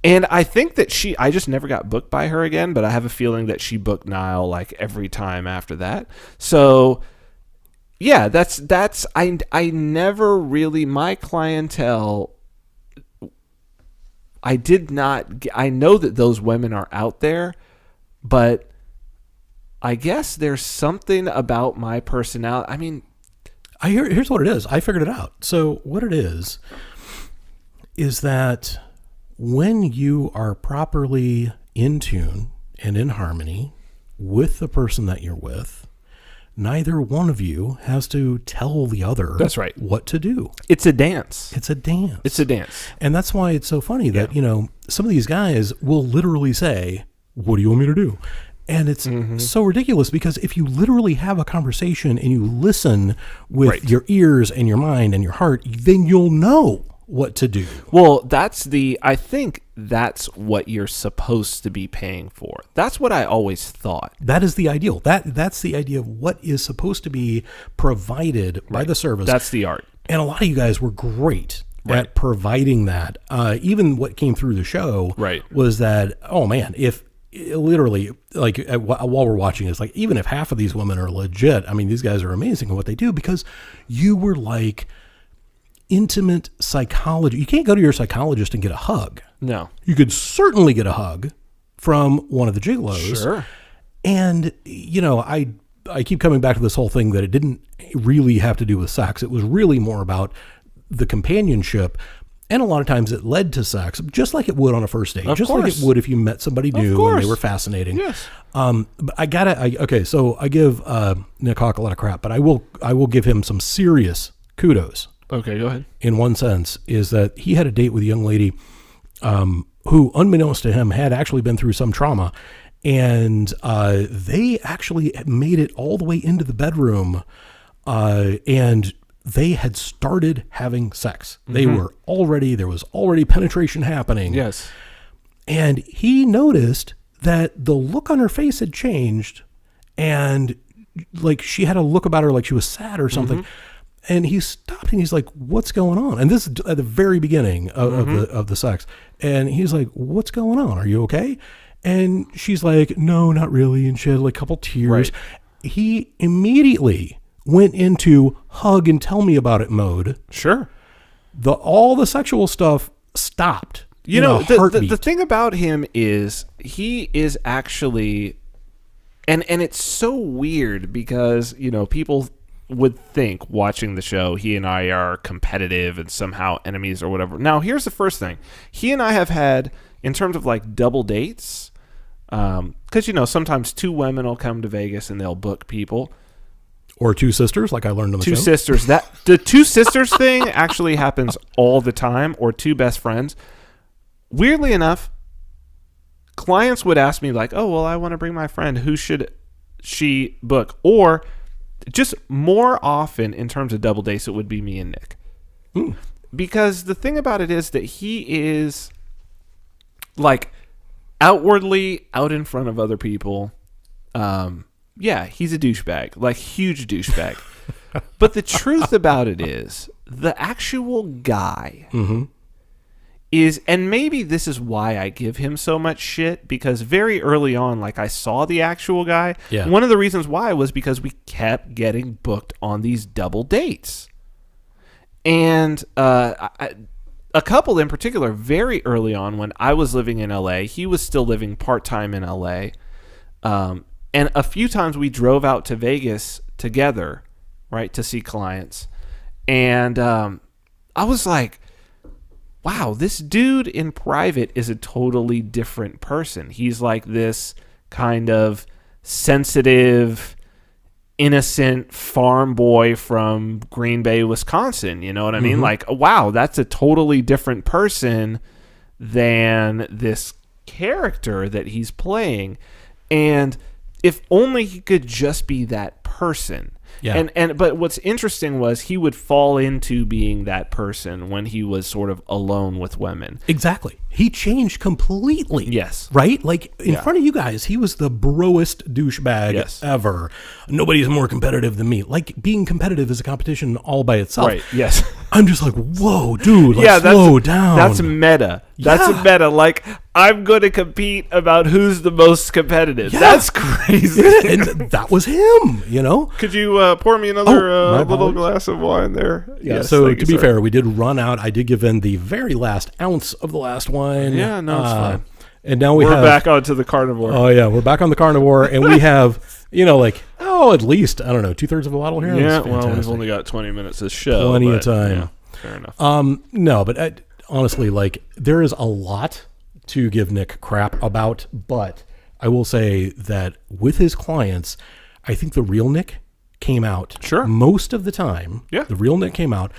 And I think that I just never got booked by her again, but I have a feeling that she booked Niall like every time after that. So yeah, I never really, my clientele, I know that those women are out there, but I guess there's something about my personality. Here's what it is. I figured it out. So what it is that when you are properly in tune and in harmony with the person that you're with, neither one of you has to tell the other that's right. what to do. It's a dance. And that's why it's so funny that, some of these guys will literally say, what do you want me to do? And it's so ridiculous because if you literally have a conversation and you listen with right. your ears and your mind and your heart, then you'll know what to do. Well, I think that's what you're supposed to be paying for. That's what I always thought. That is the ideal. That's the idea of what is supposed to be provided by the service. That's the art. And a lot of you guys were great at providing that. Even what came through the show was that, oh man, if literally, like while we're watching this, like even if half of these women are legit, these guys are amazing at what they do because you were like intimate psychology. You can't go to your psychologist and get a hug. No. You could certainly get a hug from one of the Gigolos. Sure. And, I keep coming back to this whole thing that it didn't really have to do with sex. It was really more about the companionship. And a lot of times it led to sex, just like it would on a first date, just like it would if you met somebody new and they were fascinating. Yes. But so I give Nick Hawk a lot of crap, but I will give him some serious kudos. Okay, go ahead. In one sense, is that he had a date with a young lady who, unbeknownst to him, had actually been through some trauma. And they actually made it all the way into the bedroom, and they had started having sex. There was already penetration happening. Yes. And he noticed that the look on her face had changed, and like she had a look about her like she was sad or something. And he stopped and he's like, "What's going on?" And this is at the very beginning of the sex. And he's like, "What's going on? Are you okay?" And she's like, "No, not really." And she had like a couple tears. Right. He immediately went into hug and tell me about it mode. Sure. All the sexual stuff stopped. The thing about him is he is actually, and it's so weird because, people would think watching the show, he and I are competitive and somehow enemies or whatever. Now, here's the first thing. He and I have had, in terms of like double dates, because, sometimes two women will come to Vegas and they'll book people. Or two sisters, like I learned on the show. Two sisters. The two sisters thing actually happens all the time, or two best friends. Weirdly enough, clients would ask me like, "Oh, well, I want to bring my friend. Who should she book?" Or just more often in terms of double dates, it would be me and Nick. Because the thing about it is that he is like outwardly out in front of other people. Yeah, he's a douchebag, like huge douchebag. But the truth about it is the actual guy is, and maybe this is why I give him so much shit, because very early on, like I saw the actual guy. Yeah. One of the reasons why was because we kept getting booked on these double dates. And a couple in particular, very early on when I was living in LA, he was still living part-time in LA. And a few times we drove out to Vegas together, right, to see clients. And I was like, wow, this dude in private is a totally different person. He's like this kind of sensitive, innocent farm boy from Green Bay, Wisconsin. You know what I mean? Like, wow, that's a totally different person than this character that he's playing. And if only he could just be that person. Yeah. But what's interesting was he would fall into being that person when he was sort of alone with women. Exactly. He changed completely. Yes. Right? Like in front of you guys, he was the broest douchebag ever. Nobody's more competitive than me. Like being competitive is a competition all by itself. Right. Yes. I'm just like, whoa, dude, like, slow down. That's meta. That's a meta. Like, I'm going to compete about who's the most competitive. Yeah. That's crazy. Yeah, and that was him, Could you pour me another little glass of wine there? Yeah, yes, so to be fair, we did run out. I did give in the very last ounce of the last wine. Yeah, no, it's fine. And now we're back onto the carnivore. Oh, yeah, we're back on the carnivore, and we have, at least, I don't know, 2/3 of a bottle here? Yeah, well, we've only got 20 minutes of show. Plenty of time. Yeah, fair enough. No, but honestly, like, there is a lot to give Nick crap about, but I will say that with his clients, I think the real Nick came out most of the time. Yeah. The real Nick came out,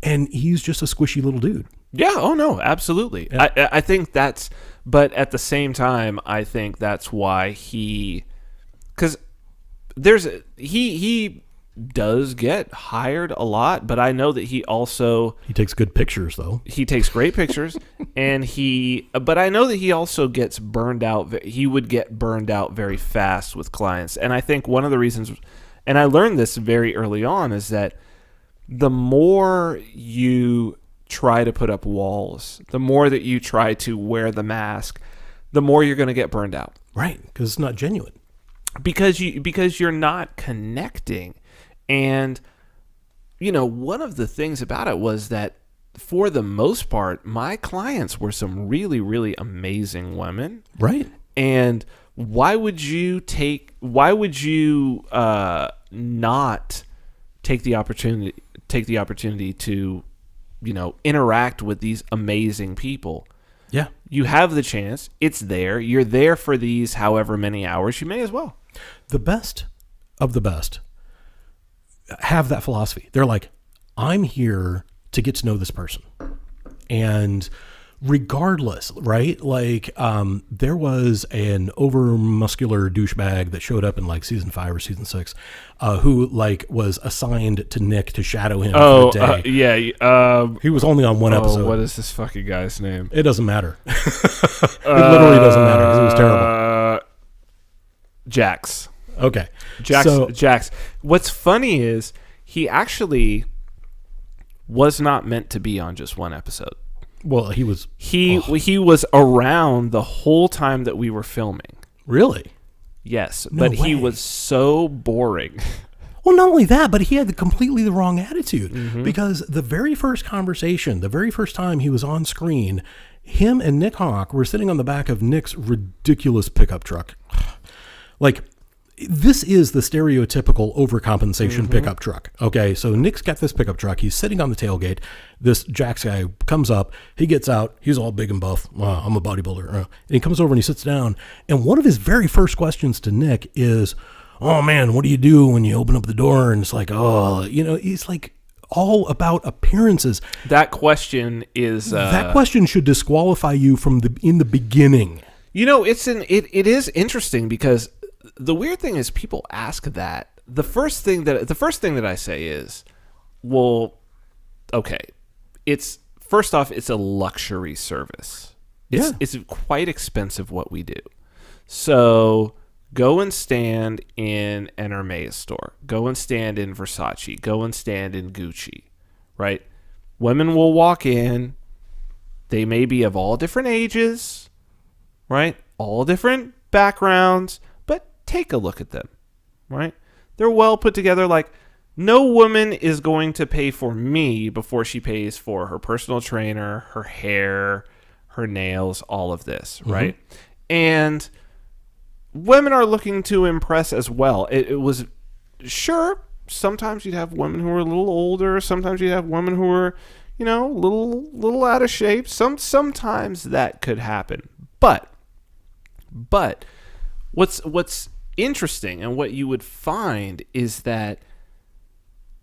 and he's just a squishy little dude. Yeah. Oh, no, absolutely. Yeah. I think that's, but at the same time, I think that's why because he does get hired a lot, but I know that he takes good pictures though. He takes great pictures, but I know that he also gets burned out. He would get burned out very fast with clients, and I think one of the reasons, and I learned this very early on, is that the more you try to put up walls, the more that you try to wear the mask, the more you're going to get burned out. Right, because it's not genuine. Because you're not connecting. And, one of the things about it was that for the most part, my clients were some really, really amazing women. Right. And why would you not take the opportunity to, interact with these amazing people? Yeah. You have the chance. It's there. You're there for these however many hours. You may as well. The best of the best have that philosophy. They're like, I'm here to get to know this person. And regardless, right? Like, there was an over-muscular douchebag that showed up in like season 5 or season 6, who like was assigned to Nick to shadow him for a day. Yeah. He was only on one episode. What is this fucking guy's name? It doesn't matter. It literally doesn't matter because it was terrible. Jax. Okay. Jax. What's funny is he actually was not meant to be on just one episode. Well, he was... He was around the whole time that we were filming. Really? Yes, No but way. he was so boring. Well, not only that, but he had completely the wrong attitude. Because the very first conversation, the very first time he was on screen, him and Nick Hawk were sitting on the back of Nick's ridiculous pickup truck. Like, this is the stereotypical overcompensation pickup truck. Okay, so Nick's got this pickup truck. He's sitting on the tailgate. This Jax guy comes up. He gets out. He's all big and buff. I'm a bodybuilder. And he comes over and he sits down. And one of his very first questions to Nick is, oh, man, what do you do when you open up the door? And it's like, he's like all about appearances. That question is... that question should disqualify you from in the beginning. It is interesting because... The weird thing is people ask that. The first thing that I say is, well, okay, first off, it's a luxury service. It's quite expensive what we do. So go and stand in an Hermes store. Go and stand in Versace. Go and stand in Gucci, right? Women will walk in. They may be of all different ages, right? All different backgrounds. Take a look at them, right? They're well put together. Like, no woman is going to pay for me before she pays for her personal trainer, her hair, her nails, all of this, right? And women are looking to impress as well. It was, sure, sometimes you'd have women who are a little older. Sometimes you'd have women who are, little out of shape. Sometimes that could happen. But what's interesting and what you would find is that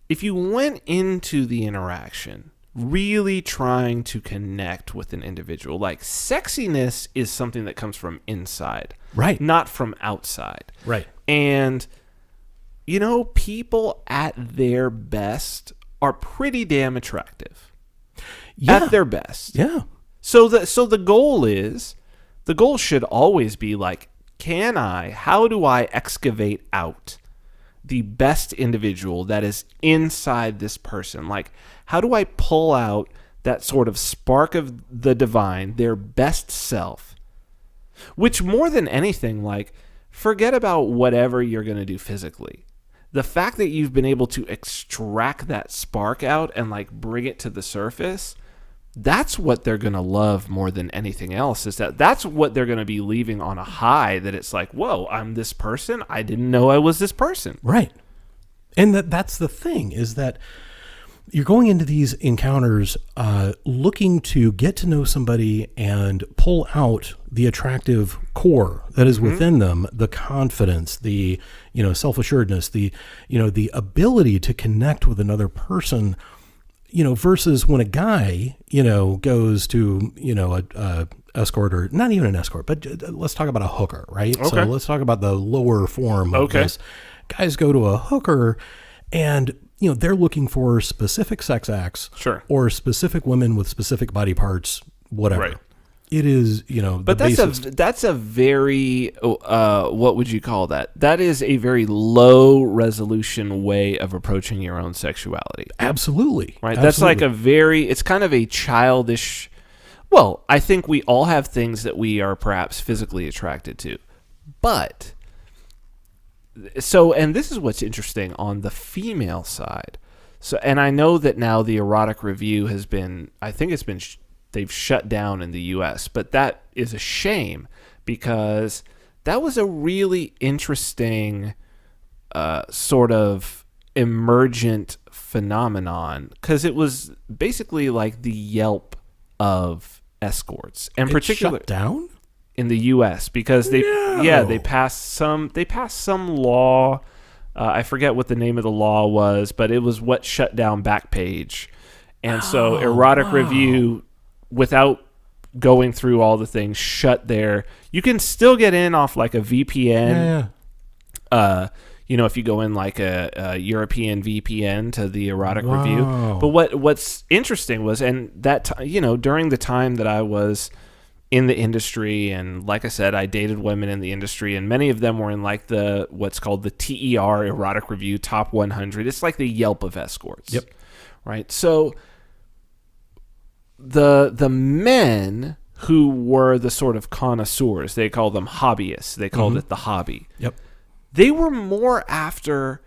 if you went into the interaction really trying to connect with an individual, like, sexiness is something that comes from inside, right? Not from outside, right? And people at their best are pretty damn attractive. At their best. So the goal should always be like, how do I excavate out the best individual that is inside this person? Like, how do I pull out that sort of spark of the divine, their best self? Which, more than anything, like, forget about whatever you're going to do physically. The fact that you've been able to extract that spark out and, like, bring it to the surface, that's what they're going to love more than anything else. That's what they're going to be leaving on a high, that it's like, whoa, I'm this person. I didn't know I was this person. Right. And that's the thing, is that you're going into these encounters looking to get to know somebody and pull out the attractive core that is within them, the confidence, the self-assuredness, the ability to connect with another person. Versus when a guy, goes to, a escort, or not even an escort, but let's talk about a hooker, right? Okay. So let's talk about the lower form of this. Guys go to a hooker and, they're looking for specific sex acts, sure, or specific women with specific body parts, whatever. Right. It is, but that's a very, what would you call that? That is a very low resolution way of approaching your own sexuality. Absolutely. Right. Absolutely. That's like it's kind of a childish, well, I think we all have things that we are perhaps physically attracted to, but and this is what's interesting on the female side. So, and I know that now the erotic review has been, they've shut down in the U.S., but that is a shame, because that was a really interesting sort of emergent phenomenon, because it was basically like the Yelp of escorts, and particularly shut down in the U.S. because they passed some law. I forget what the name of the law was, but it was what shut down Backpage, and so Erotic Review, without going through all the things, shut there. You can still get in off like a VPN. If you go in like a European VPN to the Erotic Review. But what's interesting was, and that during the time that I was in the industry, and like I said, I dated women in the industry, and many of them were in like the what's called the TER Erotic Review Top 100. It's like the Yelp of escorts. Yep. Right. So the men who were the sort of connoisseurs, they call them hobbyists. They called it the hobby. Yep. They were more after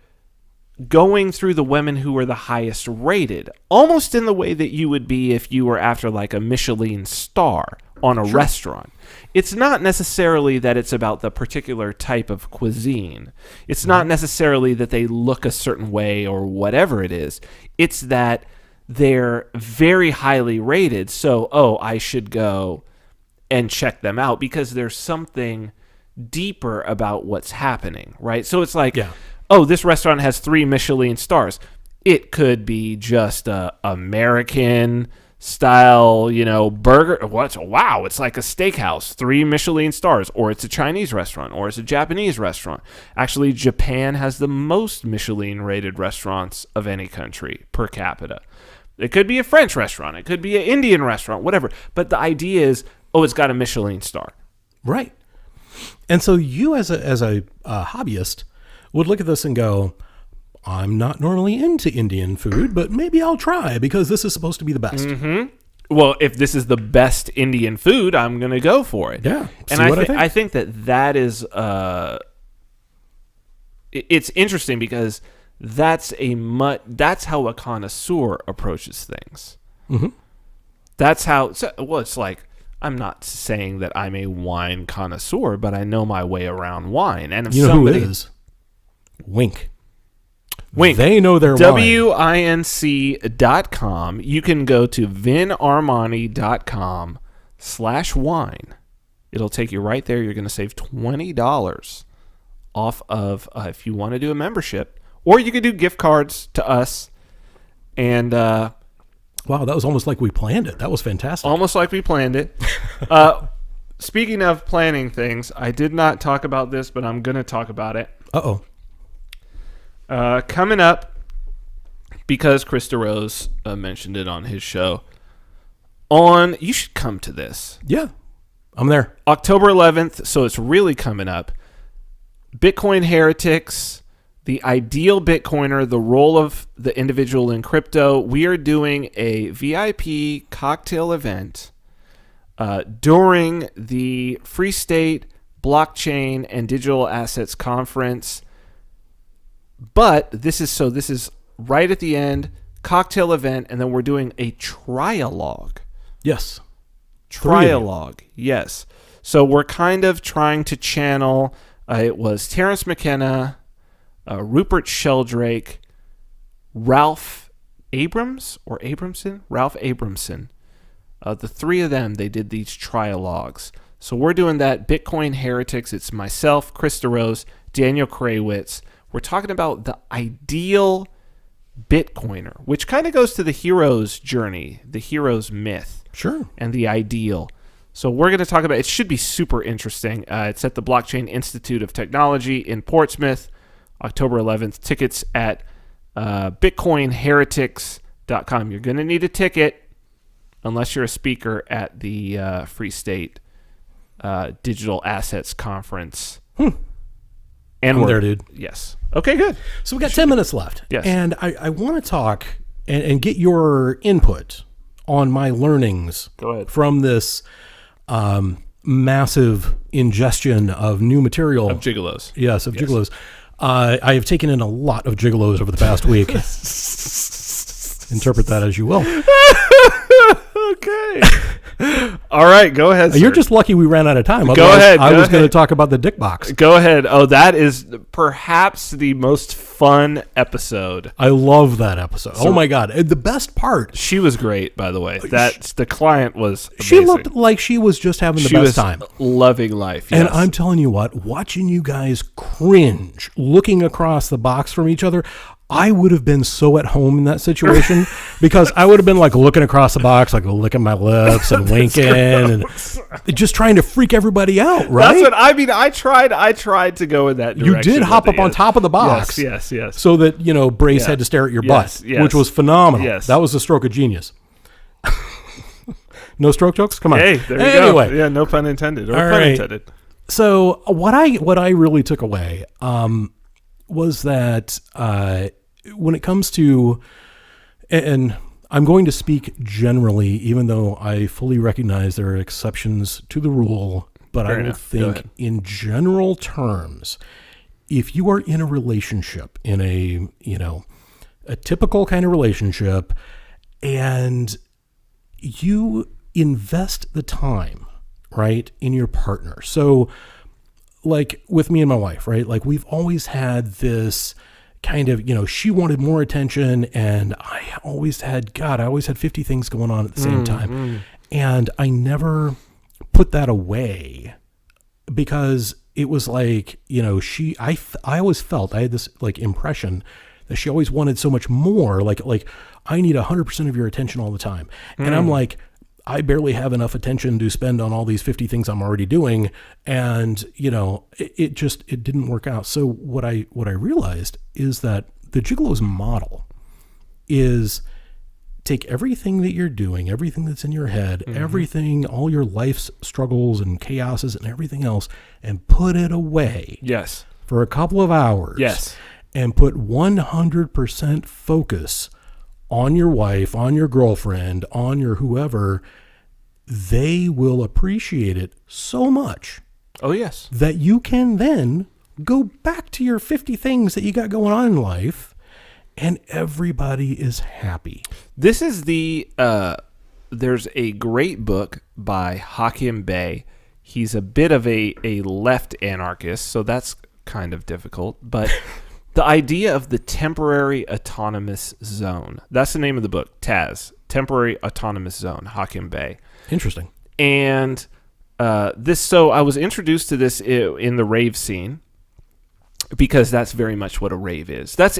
going through the women who were the highest rated, almost in the way that you would be if you were after like a Michelin star on a restaurant. It's not necessarily that it's about the particular type of cuisine. It's not necessarily that they look a certain way or whatever it is. It's that they're very highly rated. So, I should go and check them out because there's something deeper about what's happening, right? So it's like, this restaurant has 3 Michelin stars. It could be just a American style, burger. Wow, it's like a steakhouse, 3 Michelin stars, or it's a Chinese restaurant, or it's a Japanese restaurant. Actually, Japan has the most Michelin rated restaurants of any country per capita. It could be a French restaurant, it could be an Indian restaurant, whatever. But the idea is, it's got a Michelin star. Right. And so you as a hobbyist would look at this and go, I'm not normally into Indian food, but maybe I'll try because this is supposed to be the best. Mm-hmm. Well, if this is the best Indian food, I'm going to go for it. Yeah. And I think that is it's interesting because that's how a connoisseur approaches things. Mm-hmm. That's how it's like, I'm not saying that I'm a wine connoisseur, but I know my way around wine. And if who is? Wink. They know their wine. WINC.com. You can go to vinarmani.com/wine. It'll take you right there. You're going to save $20 off of if you want to do a membership. Or you could do gift cards to us. And wow, that was almost like we planned it. That was fantastic. Almost like we planned it. Speaking of planning things, I did not talk about this, but I'm going to talk about it. Uh-oh. Coming up, because Krista Rose mentioned it on his show, you should come to this. Yeah, I'm there. October 11th, so it's really coming up. Bitcoin Heretics, the ideal Bitcoiner, the role of the individual in crypto. We are doing a VIP cocktail event during the Free State Blockchain and Digital Assets Conference. But this is right at the end, cocktail event, and then we're doing a trialogue. Yes. Trialogue, yes. So we're kind of trying to channel, it was Terrence McKenna, Rupert Sheldrake, Ralph Abramson. The 3 of them, they did these trialogues. So we're doing that. Bitcoin Heretics, it's myself, Krista Rose, Daniel Krawitz. We're talking about the ideal Bitcoiner, which kind of goes to the hero's journey, the hero's myth. Sure. And the ideal. So we're going to talk about it. It should be super interesting. It's at the Blockchain Institute of Technology in Portsmouth, October 11th. Tickets at bitcoinheretics.com. You're going to need a ticket unless you're a speaker at the Free State Digital Assets Conference. And we're there, dude. Yes. Okay, good. So we got 10 minutes left. Yes. And I want to talk and get your input on my learnings from this massive ingestion of new material. Of gigolos. Yes, of gigolos. I have taken in a lot of gigolos over the past week. Interpret that as you will. Okay. All right, go ahead, sir. You're just lucky we ran out of time. Go Otherwise, ahead. I was going to talk about the dick box. Go ahead. Oh, that is perhaps the most fun episode. I love that episode. Oh my God. The best part. She was great, by the way. The client was amazing. She looked like she was just having the best time. Loving life. Yes. And I'm telling you what, watching you guys cringe, looking across the box from each other, I would have been so at home in that situation because I would have been like looking across the box, like licking my lips and winking and just trying to freak everybody out, right? That's what I mean. I tried to go in that direction. You did hop up on top of the box. Yes. So that, Brace had to stare at your butt, which was phenomenal. Yes. That was a stroke of genius. No stroke jokes? Come on. Hey, there you anyway. go. Yeah, no pun intended. Or All pun right. intended. So what I really took away was that when it comes to, and I'm going to speak generally, even though I fully recognize there are exceptions to the rule, but I would think in general terms, if you are in a relationship, in a typical kind of relationship, and you invest the time, right, in your partner. So like with me and my wife, right? Like we've always had this kind of, she wanted more attention and I always had 50 things going on at the same time. And I never put that away because it was like, I always felt, I had this like impression that she always wanted so much more. Like I need 100% of your attention all the time. And I'm like, I barely have enough attention to spend on all these 50 things I'm already doing. And, it didn't work out. So what I realized is that the Gigolos model is take everything that you're doing, everything that's in your head, everything, all your life's struggles and chaoses and everything else, and put it away. Yes. For a couple of hours. Yes. And put 100% focus on your wife, on your girlfriend, on your whoever. They will appreciate it so much. Oh, yes. That you can then go back to your 50 things that you got going on in life and everybody is happy. This is there's a great book by Hakim Bey. He's a bit of a left anarchist, so that's kind of difficult, but the idea of the temporary autonomous zone. That's the name of the book, TAZ, Temporary Autonomous Zone, Hakim Bey. Interesting. And so I was introduced to this in the rave scene because that's very much what a rave is. That's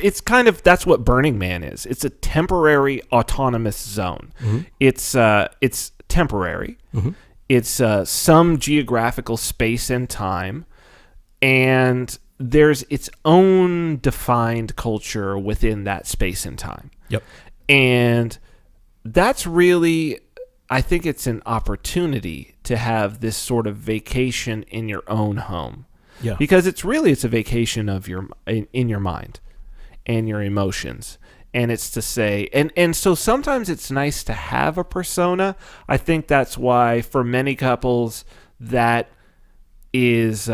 what Burning Man is. It's a temporary autonomous zone. It's temporary. It's some geographical space and time, and there's its own defined culture within that space and time. Yep. And that's really, I think it's an opportunity to have this sort of vacation in your own home. Yeah. Because it's a vacation of in your mind and your emotions. And it's to say, and so sometimes it's nice to have a persona. I think that's why for many couples that is,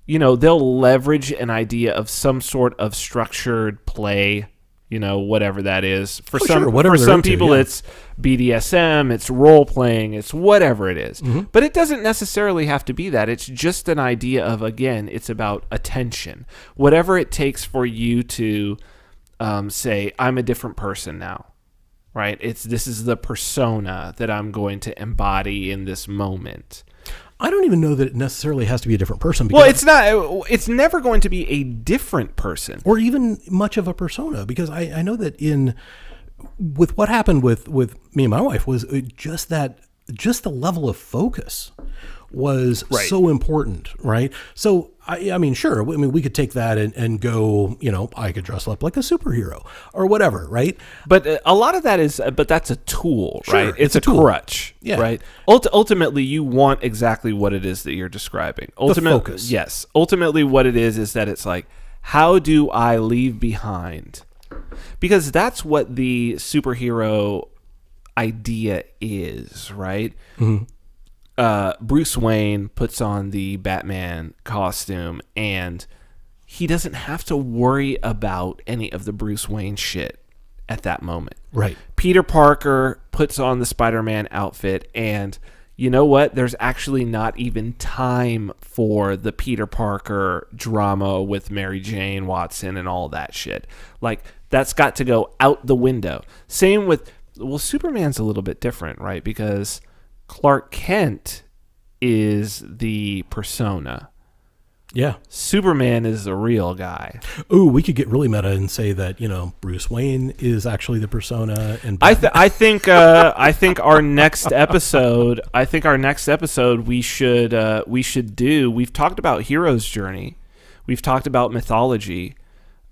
they'll leverage an idea of some sort of structured play, whatever that is. For some people, it's BDSM, it's role playing, it's whatever it is. But it doesn't necessarily have to be that. It's just an idea of, again, it's about attention. Whatever it takes for you to say, I'm a different person now, right? This is the persona that I'm going to embody in this moment. I don't even know that it necessarily has to be a different person. Well, it's not. It's never going to be a different person, or even much of a persona, because I know that with what happened with me and my wife was just the level of focus was so important, right? So I mean, sure, we could take that and go, I could dress up like a superhero or whatever, right? But a lot of that is, but that's a tool, right? It's a tool. crutch, right? Ultimately, you want exactly what it is that you're describing. The focus. Yes. Ultimately, what it is that it's like, how do I leave behind? Because that's what the superhero idea is, right? Bruce Wayne puts on the Batman costume and he doesn't have to worry about any of the Bruce Wayne shit at that moment. Right. Peter Parker puts on the Spider-Man outfit, and you know what? There's actually not even time for the Peter Parker drama with Mary Jane Watson and all that shit. Like, that's got to go out the window. Same with, well, Superman's a little bit different, right? Because Clark Kent is the persona. Yeah. Superman is the real guy. Ooh, we could get really meta and say that, Bruce Wayne is actually the persona. And I think our next episode, we should do. We've talked about hero's journey. We've talked about mythology.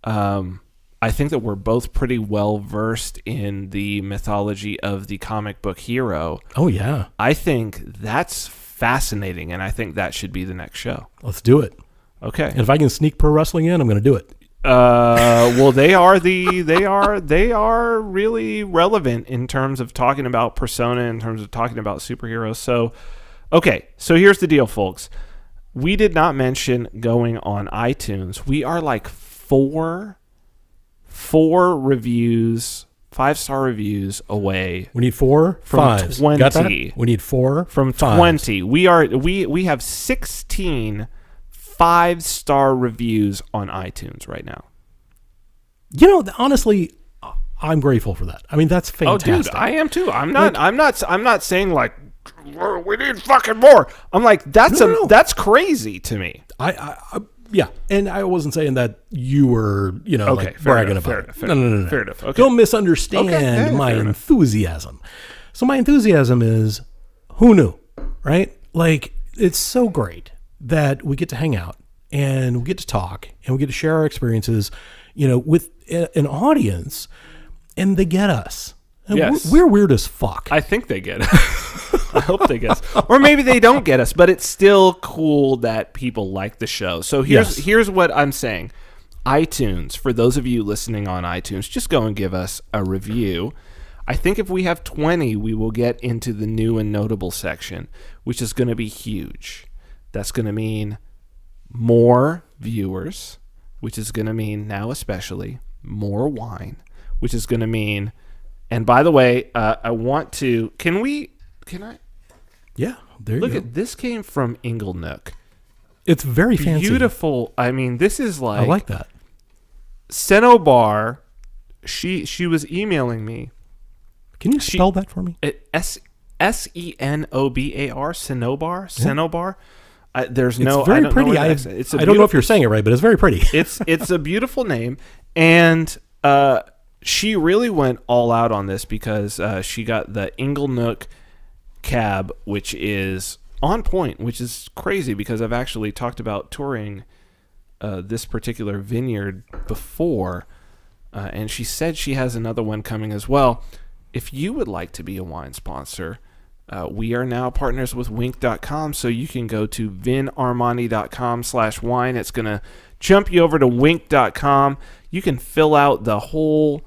I think that we're both pretty well versed in the mythology of the comic book hero. Oh yeah. I think that's fascinating, and I think that should be the next show. Let's do it. Okay. And if I can sneak pro wrestling in, I'm going to do it. Well, they are really relevant in terms of talking about persona, in terms of talking about superheroes. So, okay. So here's the deal, folks. We did not mention going on iTunes. We are like four reviews, 5-star reviews away. We need 4 from fives. 20. Got that? We need 4 from fives. 20. We have 16 5-star reviews on iTunes right now. Honestly, I'm grateful for that. I mean, that's fantastic. Oh, dude, I am too. I'm not saying like we need fucking more. I'm like that's crazy to me. Yeah, and I wasn't saying that you were, okay, like bragging about it. No. Fair enough. Okay. Don't misunderstand my enthusiasm. So my enthusiasm is, who knew, right? Like, it's so great that we get to hang out and we get to talk and we get to share our experiences, with an audience, and they get us. And yes. We're weird as fuck. I think they get us. I hope they get us. Or maybe they don't get us, but it's still cool that people like the show. So here's what I'm saying. iTunes, for those of you listening on iTunes, just go and give us a review. I think if we have 20, we will get into the new and notable section, which is going to be huge. That's going to mean more viewers, which is going to mean now especially more wine, which is going to mean, and by the way, I want to, can I? Yeah, there you look go. at this. Came from Inglenook. It's very fancy. Beautiful. I mean, this is like. I like that. Cenobar. She was emailing me. Can you spell that for me? Senobar. Cenobar. Cenobar. There's it's no. Very pretty. I don't know if you're saying it right, but it's very pretty. it's a beautiful name, and she really went all out on this because she got the Inglenook cab, which is on point, which is crazy because I've actually talked about touring this particular vineyard before, and she said she has another one coming as well. If you would like to be a wine sponsor, we are now partners with Wink.com, so you can go to vinarmani.com/wine. It's going to jump you over to Wink.com. You can fill out the whole,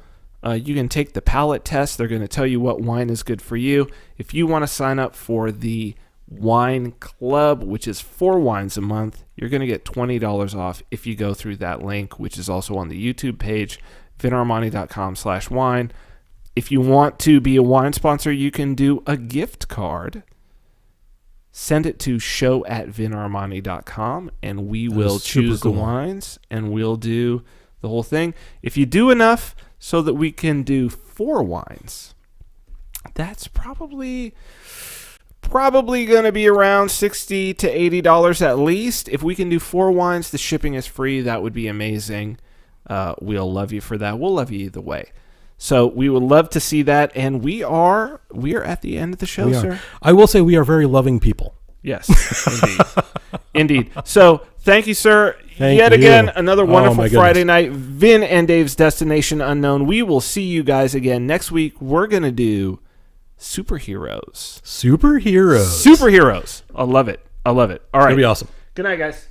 you can take the palate test. They're going to tell you what wine is good for you. If you want to sign up for the Wine Club, which is 4 wines a month, you're going to get $20 off if you go through that link, which is also on the YouTube page, vinarmani.com/wine. If you want to be a wine sponsor, you can do a gift card. Send it to show@vinarmani.com, and we will choose the wines, and we'll do the whole thing. If you do enough so that we can do 4 wines, that's probably going to be around $60 to $80 at least. If we can do 4 wines, the shipping is free. That would be amazing. We'll love you for that. We'll love you either way. So we would love to see that, and we are at the end of the show, sir. I will say we are very loving people. Yes, indeed. Indeed. So thank you, sir. Thank Yet you. Again, another wonderful my Friday night. Vin and Dave's Destination Unknown. We will see you guys again next week. We're going to do superheroes. Superheroes. Superheroes. I love it. All right. It'll be awesome. Good night, guys.